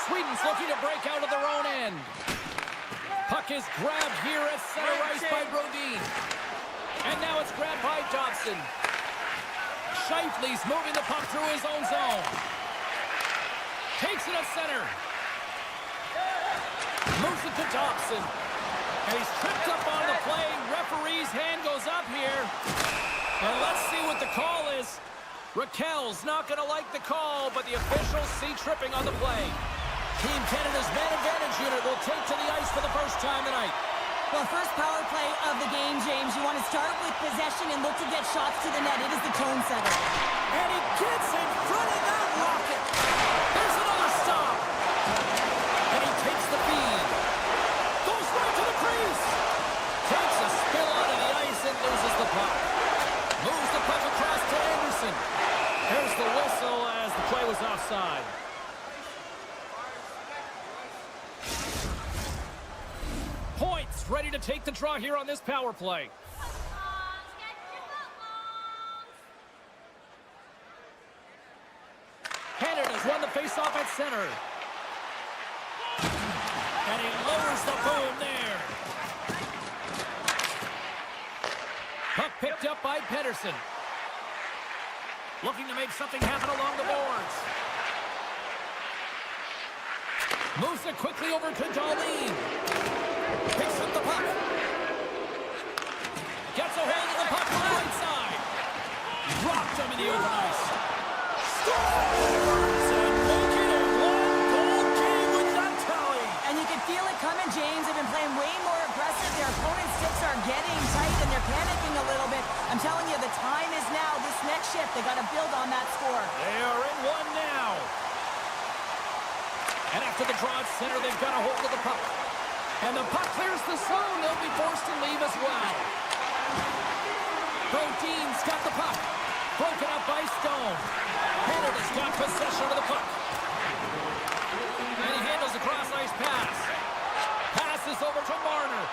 Sweden's looking to break out of their own end. Puck is grabbed here at center ice by Brodin. And now it's grabbed by Dobson. Scheifele's moving the puck through his own zone. Takes it at center. Moves it to Dobson. And he's tripped up on the play. Referee's hand goes up here. And let's see what the call is. Raquel's not going to like the call, but the officials see tripping on the play. Team Canada's man advantage unit will take to the ice for the first time tonight. Well, first power play of the game, James. You want to start with possession and look to get shots to the net. It is the tone setter. And he gets in front of that rocket. There's another stop. And he takes the feed. Goes right to the crease. Takes a spill out of the ice and loses the puck. Moves the puck across to Anderson. There's the whistle as the play was offside. Points ready to take the draw here on this power play. Canada's won the faceoff at center. And he lowers the boom there. Puck picked up by Pettersson. Looking to make something happen along the boards. Moves it quickly over to Dahlin. Picks up the puck. Gets a hold of the puck on the right side. Dropped him in the open ice. Scores! And make it a one-goal game with that tally. And you can feel it coming, James. They've been playing way more aggressive. Their opponent's sticks are getting tight, and they're panicking a little bit. I'm telling you, the time is now. This next shift, they got to build on that score. They are in one now. And after the draw at center, they've got a hold of the puck. And the puck clears the zone. They'll be forced to leave as well. Brodin's got the puck. Broken up by Stone. Canada's got possession of the puck. And he handles a cross-ice pass. Passes over to Marner.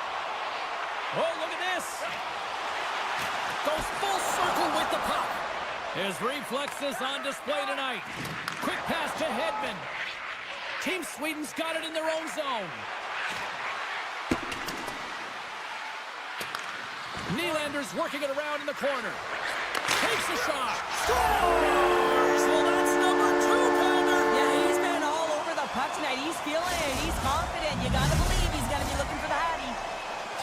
Oh, look at this. Goes full circle with the puck. His reflexes on display tonight. Quick pass to Hedman. Team Sweden's got it in their own zone. Nylander's working it around in the corner. Takes a shot. Scores! Well, that's number 2, Calder. Yeah, he's been all over the puck tonight. He's feeling it. He's confident. You gotta believe he's gonna be looking for the Hattie.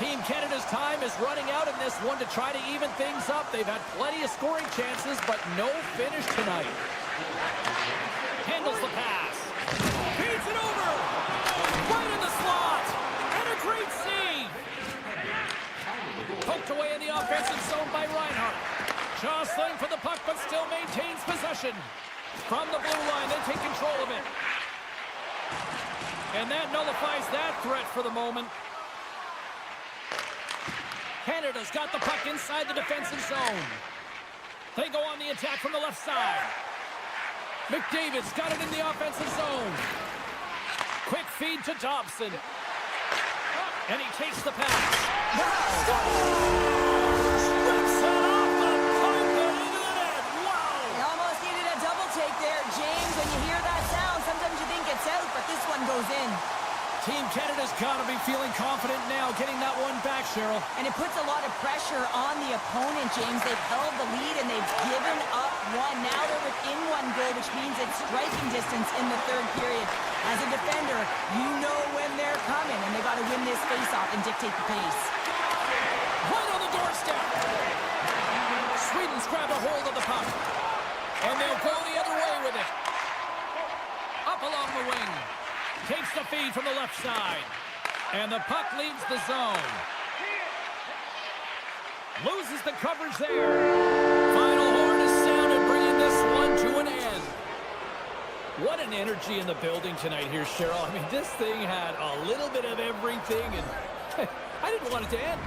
Team Canada's time is running out in this one to try to even things up. They've had plenty of scoring chances, but no finish tonight. Handles the pass. Feeds it over. Right in the slot. And a great save. Poked away in the offensive zone by Reinhart. Jostling for the puck, but still maintains possession. From the blue line, they take control of it. And that nullifies that threat for the moment. Canada's got the puck inside the defensive zone. They go on the attack from the left side. McDavid's got it in the offensive zone. Quick feed to Dobson. And he takes the pass. Scores! Rips it off the puck and into the net. Wow! He almost needed a double take there, James. When you hear that sound, sometimes you think it's out, but this one goes in. Team Canada's got to be feeling confident now, getting that one back, Cheryl. And it puts a lot of pressure on the opponent, James. They've held the lead and they've given up one. Now they're within 1 goal, which means it's striking distance in the third period. As a defender, you know when they're coming, and they got to win this faceoff and dictate the pace. Right on the doorstep. Sweden's grabbed a hold of the puck. And they'll go the other way with it. Up along the wing. Takes the feed from the left side. And the puck leaves the zone. Loses the coverage there. Final horn is sounded, bringing this one to an end. What an energy in the building tonight here, Cheryl. I mean, this thing had a little bit of everything, and I didn't want it to end.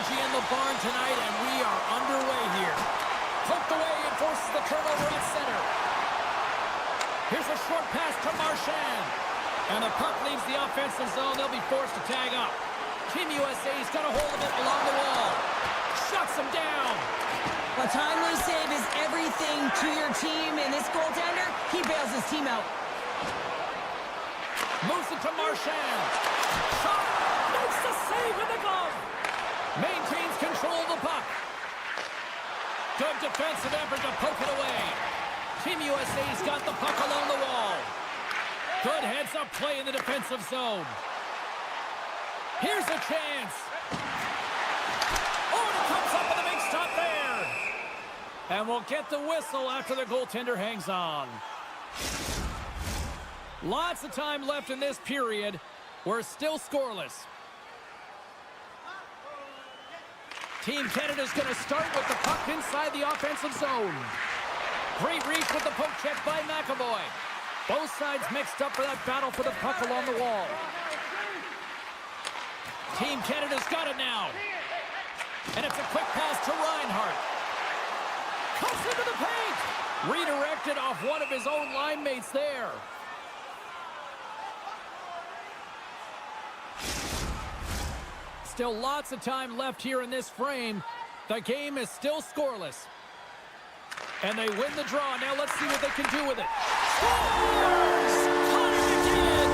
energy in the barn tonight, and we are underway here. Poked away and forces the turnover at center. Here's a short pass to Marchand. And the puck leaves the offensive zone. They'll be forced to tag up. Team USA's got a hold of it along the wall. Shuts them down. A timely save is everything to your team, and this goaltender, he bails his team out. Moves it to Marchand. Shot. Makes the save with the glove. Maintains control of the puck. Good defensive effort to poke it away. Team USA's got the puck along the wall. Good heads-up play in the defensive zone. Here's a chance. Oh, and it comes up with a big stop there. And we'll get the whistle after the goaltender hangs on. Lots of time left in this period. We're still scoreless. Team Canada's going to start with the puck inside the offensive zone. Great reach with the poke check by McAvoy. Both sides mixed up for that battle for the puck along the wall. Team Canada's got it now. And it's a quick pass to Reinhart. Cuts into the paint. Redirected off one of his own line mates there. Still lots of time left here in this frame. The game is still scoreless. And they win the draw. Now let's see what they can do with it. Scores! Connor again!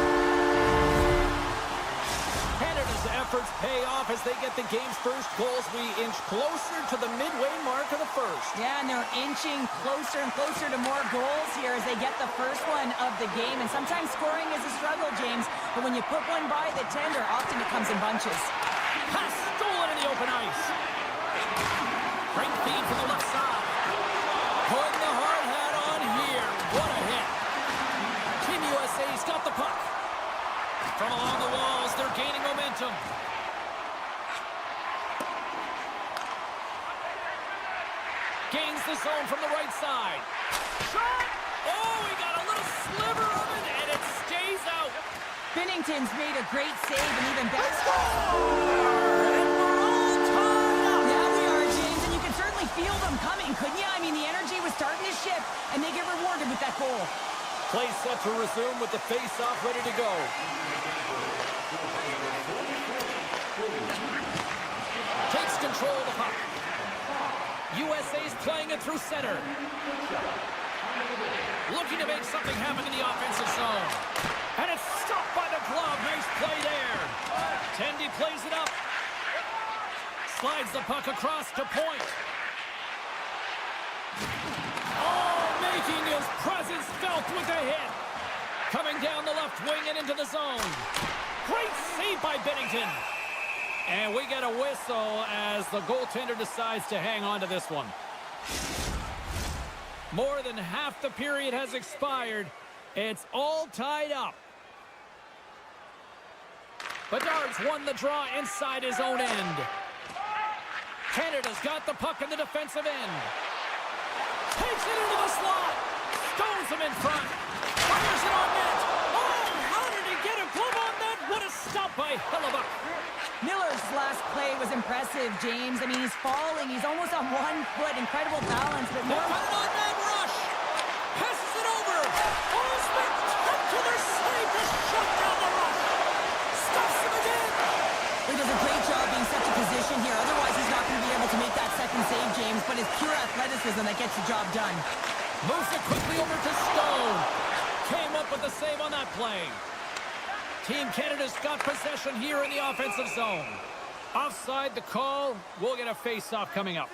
Canada's efforts pay off as they get the game's first goals. We inch closer to the midway mark of the first. Yeah, and they're inching closer and closer to more goals here as they get the first one of the game. And sometimes scoring is a struggle, James. But when you put one by the tender, often it comes in bunches. Pass stolen in the open ice. Great feed from the left side. Putting the hard hat on here. What a hit. Team USA's got the puck. From along the walls, they're gaining momentum. Gains the zone from the right side. Shot! Oh, he got a little sliver of it, and it stays out. Binnington's made a great save and even better. And we're all tied up. Yeah, we are, James, and you can certainly feel them coming, couldn't you? I mean, the energy was starting to shift, and they get rewarded with that goal. Play set to resume with the face-off ready to go. Takes control of the puck. USA's playing it through center. Looking to make something happen in the offensive zone. And it's stopped by the glove. Nice play there. Tendy plays it up. Slides the puck across to point. Oh, making his presence felt with a hit. Coming down the left wing and into the zone. Great save by Binnington. And we get a whistle as the goaltender decides to hang on to this one. More than half the period has expired. It's all tied up. Bedard's won the draw inside his own end. Canada's got the puck in the defensive end. Takes it into the slot. Stones him in front. Fires it on net. Oh, how did he get a glove on that? What a stop by Hellebuck. Miller's last play was impressive, James. I mean, he's falling. He's almost on 1 foot. Incredible balance, but They're more... coming on that rush. Passes it over. Oh, spectacular save to shut down the rush. Stops him again. He does a great job being such a position here. Otherwise, he's not going to be able to make that second save, James. But it's pure athleticism that gets the job done. Moves it quickly over to Stone. Came up with the save on that play. Team Canada's got possession here in the offensive zone. Offside the call. We'll get a face-off coming up.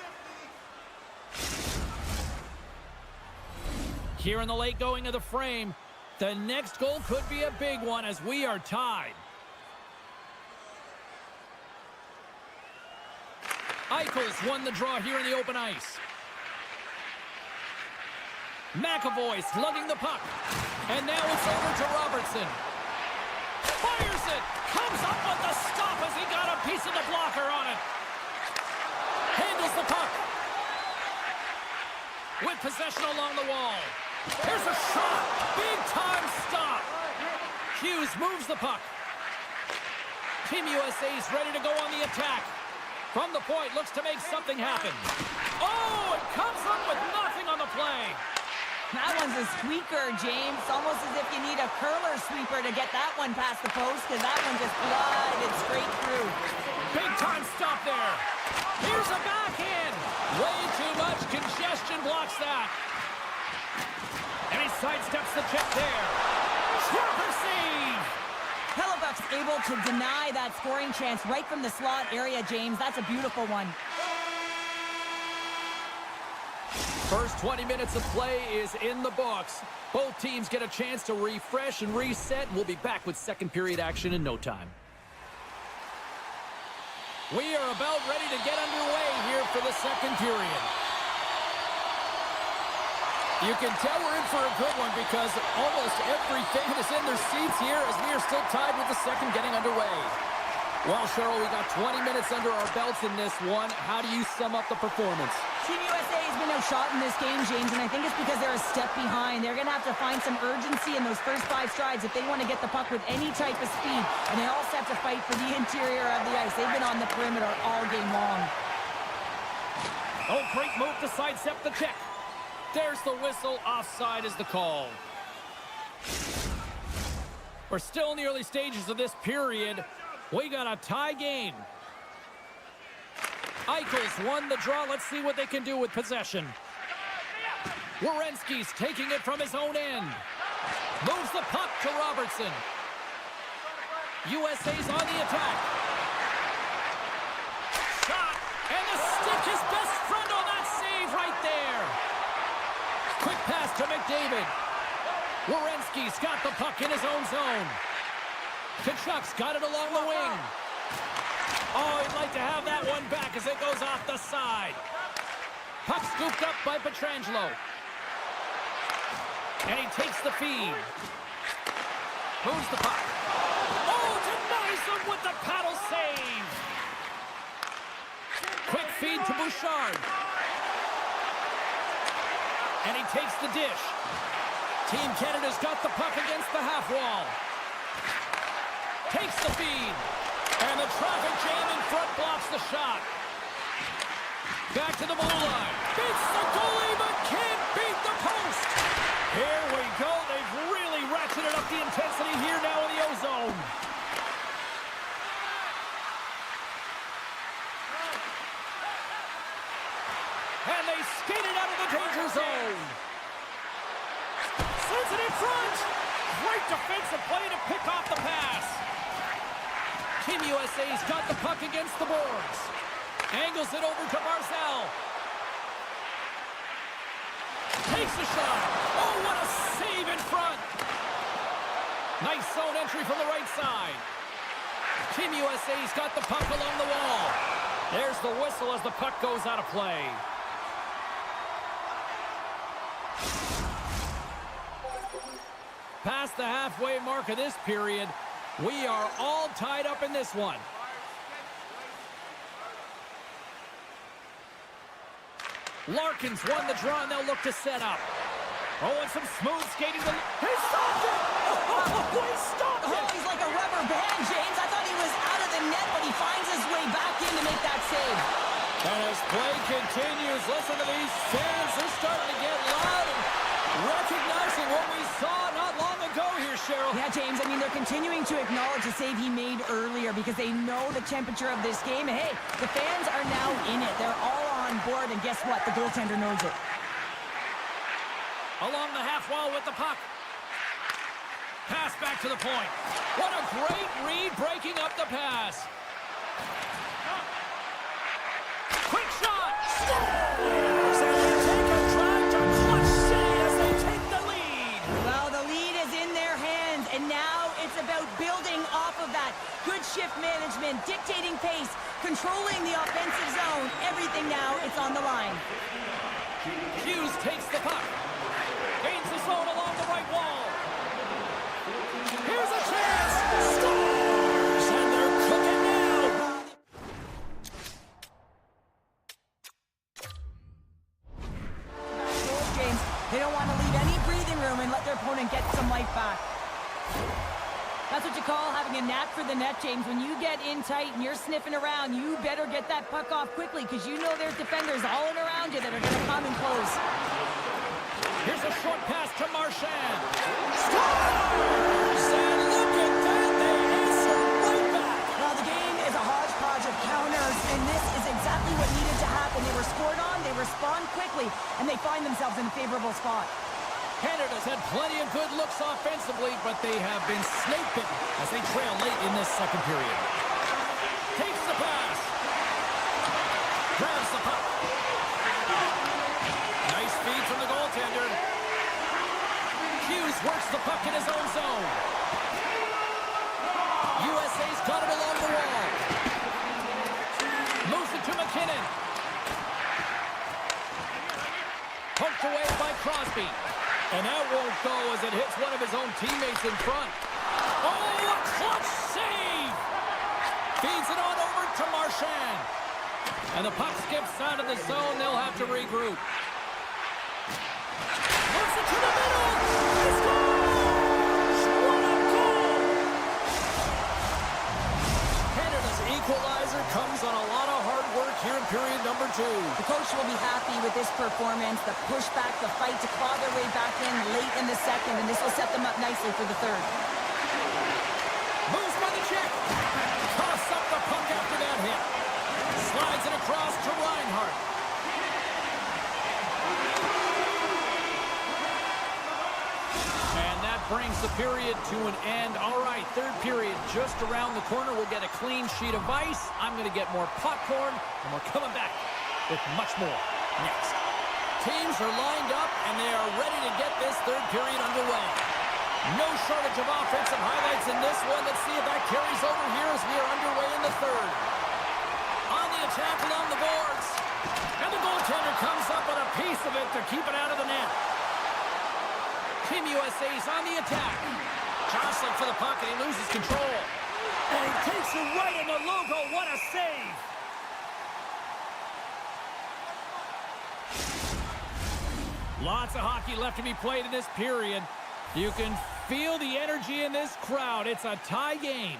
Here in the late going of the frame, the next goal could be a big one as we are tied. Eichel's won the draw here in the open ice. McAvoy slugging the puck. And now it's over to Robertson. Fires it. Comes up with the stop as he got a piece of the blocker on it. Handles the puck. With possession along the wall. Here's a shot. Big time stop. Hughes moves the puck. Team USA's ready to go on the attack. From the point, looks to make something happen. Oh, it comes up with nothing on the play. That one's a squeaker, James. Almost as if you need a curler sweeper to get that one past the post, because that one just glided straight through. Big time stop there. Here's a backhand. Way too much congestion blocks that. And he sidesteps the check there. Trapper save. Hellebuck's able to deny that scoring chance right from the slot area, James. That's a beautiful one. First 20 minutes of play is in the books. Both teams get a chance to refresh and reset. We'll be back with second period action in no time. We are about ready to get underway here for the second period. You can tell we're in for a good one because almost every fan is in their seats here as we are still tied with the second getting underway. Well, Cheryl, we got 20 minutes under our belts in this one. How do you sum up the performance? Team USA has been outshot in this game, James, and I think it's because they're a step behind. They're going to have to find some urgency in those first 5 strides if they want to get the puck with any type of speed, and they also have to fight for the interior of the ice. They've been on the perimeter all game long. Oh, great move to sidestep the check. There's the whistle. Offside is the call. We're still in the early stages of this period. We got a tie game. Eichel's won the draw. Let's see what they can do with possession. Werenski's taking it from his own end. Moves the puck to Robertson. USA's on the attack. Shot. And the stick is best friend on that save right there. Quick pass to McDavid. Werenski's got the puck in his own zone. Kachuk's got it along the wing. Oh, he'd like to have that one back as it goes off the side. Puck scooped up by Pietrangelo. And he takes the feed. Moves the puck. Oh, denies him with the paddle save. Quick feed to Bouchard. And he takes the dish. Team Canada's got the puck against the half wall. Takes the feed. And the traffic jam in front blocks the shot. Back to the blue line. Beats the goalie, but can't beat the post. Here we go. They've really ratcheted up the intensity here now in the O-zone. And they skated out of the danger zone. Sends it in front. Great defensive play to pick off the pass. Team USA's got the puck against the boards. Angles it over to Barzal. Takes a shot. Oh, what a save in front. Nice zone entry from the right side. Team USA's got the puck along the wall. There's the whistle as the puck goes out of play. Past the halfway mark of this period, we are all tied up in this one. Larkin's won the draw, and they'll look to set up. Oh, and some smooth skating. He stopped it! Oh, he stopped it! Oh, he's like a rubber band, James. I thought he was out of the net, but he finds his way back in to make that save. And as play continues, listen to these fans. They're starting to get loud and recognizing what we saw not long ago here, Cheryl. Yeah, James, I mean, they're continuing to acknowledge the save he made earlier because they know the temperature of this game. And hey, the fans are now in it. They're all on board, and guess what? The goaltender knows it. Along the half wall with the puck. Pass back to the point. What a great read breaking up the pass. Quick shot. Scores! And they take a drive to Clutch City as they take the lead. Well, the lead is in their hands, and now it's about building off of that. Good shift management, dictating pace, controlling the offensive zone. Everything now, it's on the line. Hughes takes the puck. Gains the zone along the right wall. Here's a chance. Scores! And they're cooking now. James, they don't want to leave any breathing room and let their opponent get some life back. That's what you call having a knack for the net, James. When you get in tight and you're sniffing around, you better get that puck off quickly because you know there's defenders all in around you that are going to come and close. Here's a short pass to Marchand. Scores! And look at that, they answer right back. Well, the game is a hodgepodge of counters, and this is exactly what needed to happen. They were scored on, they respond quickly, and they find themselves in a favorable spot. Canada's had plenty of good looks offensively, but they have been snake-bitten as they trail late in this second period. Takes the pass. Grabs the puck. Nice feed from the goaltender. Hughes works the puck in his own zone. USA's got it along the wall. Moves it to McKinnon. Poked away by Crosby. And that won't go as it hits one of his own teammates in front. Oh, a clutch save! Feeds it on over to Marchand. And the puck skips out of the zone. They'll have to regroup. Moves it to the middle. He scores! What a goal! Canada's equalizer comes on a lot of hard work here in period number 2. The coach will be happy with this performance, the pushback, the fight to claw their way back in late in the second, and this will set them up nicely for the third. Moves by the check. Toss up the puck after that hit. Slides it across to Reinhart. And that brings the period to an end. All right, third period just around the corner. We'll get a clean sheet of ice. I'm going to get more popcorn, and we're coming back with much more next. Teams are lined up, and they are ready to get this third period underway. No shortage of offensive highlights in this one. Let's see if that carries over here as we are underway in the third. On the attack along the boards. And the goaltender comes up with a piece of it to keep it out of the net. Team USA's on the attack. Jostling for the puck, and he loses control. And he takes it right in the logo. What a save! Lots of hockey left to be played in this period. You can feel the energy in this crowd. It's a tie game.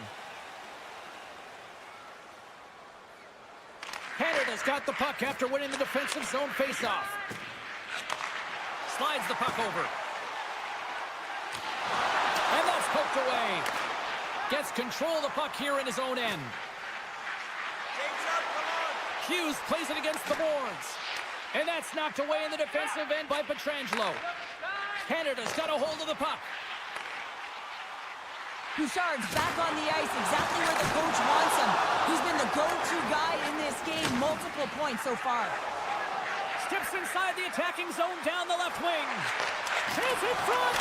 Canada's got the puck after winning the defensive zone faceoff. Slides the puck over. And that's poked away. Gets control of the puck here in his own end. James up, come on. Hughes plays it against the boards. And that's knocked away in the defensive end by Pietrangelo. Canada's got a hold of the puck. Bouchard's back on the ice, exactly where the coach wants him. He's been the go-to guy in this game, multiple points so far. Steps inside the attacking zone down the left wing. Chance in front,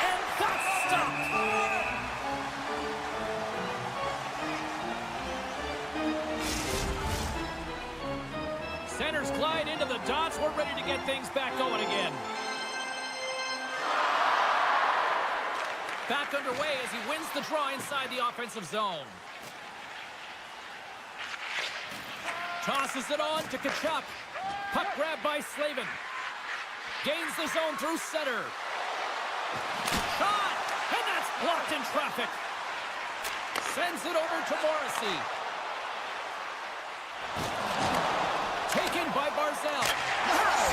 and that's stopped. Centers glide into the dots. We're ready to get things back going again. Back underway as he wins the draw inside the offensive zone. Tosses it on to Kachuk. Puck grabbed by Slavin. Gains the zone through center. Shot! And that's blocked in traffic. Sends it over to Morrissey. Taken by Barzell.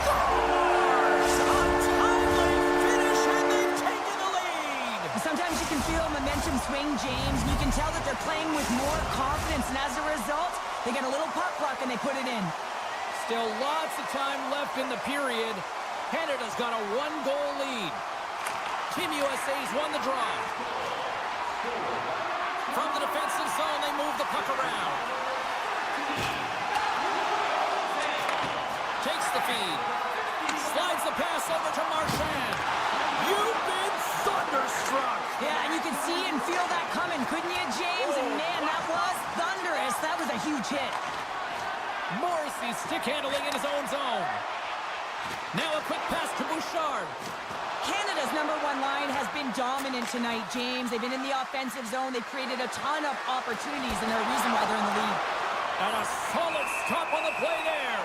Scores! A timely finish, and they've taken the lead. Sometimes you can feel momentum swing, James, and you can tell that they're playing with more confidence, and as a result, they get a little puck luck and they put it in. Still lots of time left in the period. Canada's got a one-goal lead. Team USA's won the draw. From the defensive zone, they move the puck around. Takes the feed. Slides the pass over to Marchand. You've been thunderstruck. Yeah, and you can see and feel that coming, couldn't you, James? And man, that was thunderous. That was a huge hit. Morrissey stick handling in his own zone. Now a quick pass to Bouchard. Canada's number one line has been dominant tonight, James. They've been in the offensive zone. They've created a ton of opportunities, and they're a reason why they're in the lead. And a solid stop on the play there.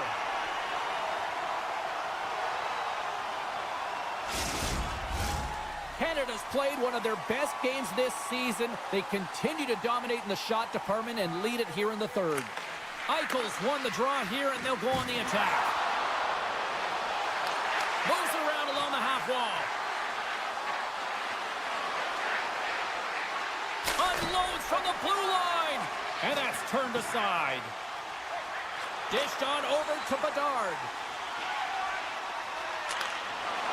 Canada's played one of their best games this season. They continue to dominate in the shot department and lead it here in the third. Eichel's won the draw here, and they'll go on the attack. Moves around along the half wall. Unloads from the blue line. And that's turned aside. Dished on over to Bedard.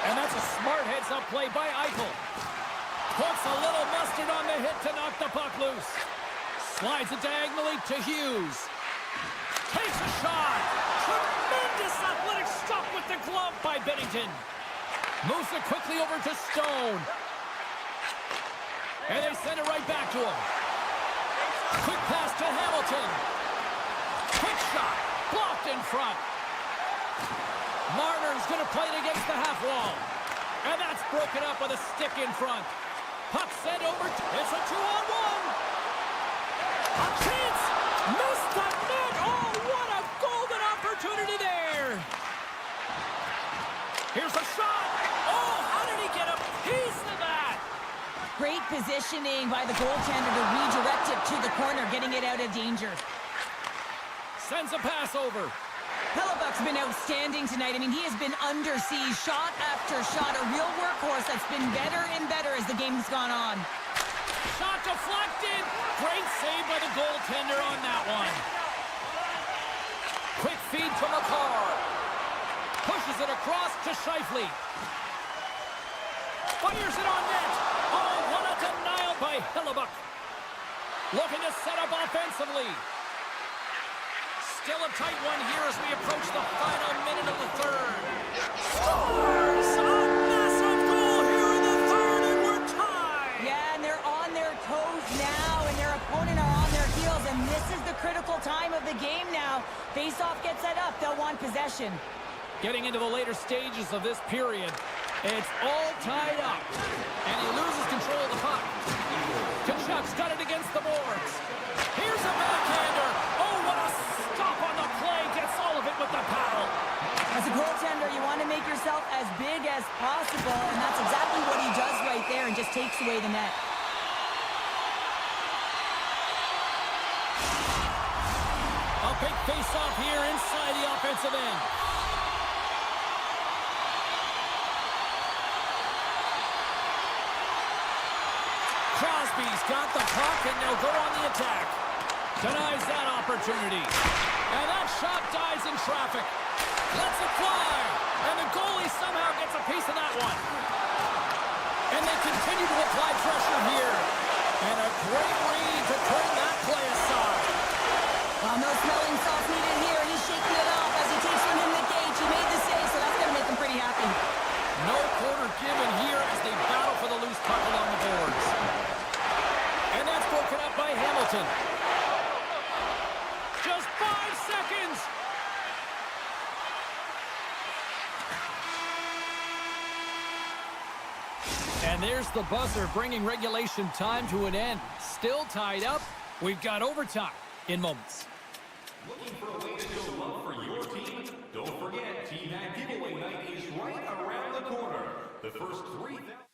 And that's a smart heads-up play by Eichel. Puts a little mustard on the hit to knock the puck loose. Slides it diagonally to Hughes. Takes a shot. Tremendous athletic stop with the glove by Bennington. Moves it quickly over to Stone. And they send it right back to him. Quick pass to Hamilton. Quick shot. Blocked in front. Marner's going to play it against the half wall. And that's broken up with a stick in front. Puck sent over. It's a 2-on-1. A chance. Missed the net. Oh, what a golden opportunity there. Here's a shot. Oh, how did he get a piece of that? Great positioning by the goaltender to redirect it to the corner, getting it out of danger. Sends a pass over. Hellebuck's been outstanding tonight. I mean, he has been under siege, shot after shot, a real workhorse that's been better and better as the game's gone on. Shot deflected. Great save by the goaltender on that one. Quick feed to McCarr. Pushes it across to Scheifele. Fires it on net. Oh, what a denial by Hellebuck. Looking to set up offensively. Still a tight one here as we approach the final minute of the third. Scores! A massive goal here in the third, and we're tied! Yeah, and they're on their toes now, and their opponent are on their heels, and this is the critical time of the game now. Face-off gets set up. They'll want possession. Getting into the later stages of this period, it's all tied up. And he loses control of the puck. Kachuk's got it against the boards. Here's a backhander. Oh, what a stop on the play. Gets all of it with the paddle. As a goaltender, you want to make yourself as big as possible, and that's exactly what he does right there and just takes away the net. A big face-off here inside the offensive end. Crosby's got the puck, and they'll go on the attack. Denies that opportunity. And that shot dies in traffic. Lets it fly. And the goalie somehow gets a piece of that one. And they continue to apply pressure here. And a great read to turn that play aside. Well, no smelling sauce needed here. He's shaking it off as he takes from him the gauge. He made the save, so that's going to make him pretty happy. No quarter given here as they battle for the loose puck along the boards. And that's broken up by Hamilton. Just 5 seconds. And there's the buzzer, bringing regulation time to an end. Still tied up. We've got overtime in moments. Looking for a way to show love for your team? Don't forget, Team Hat Giveaway Night is right around the corner. The first 3,000...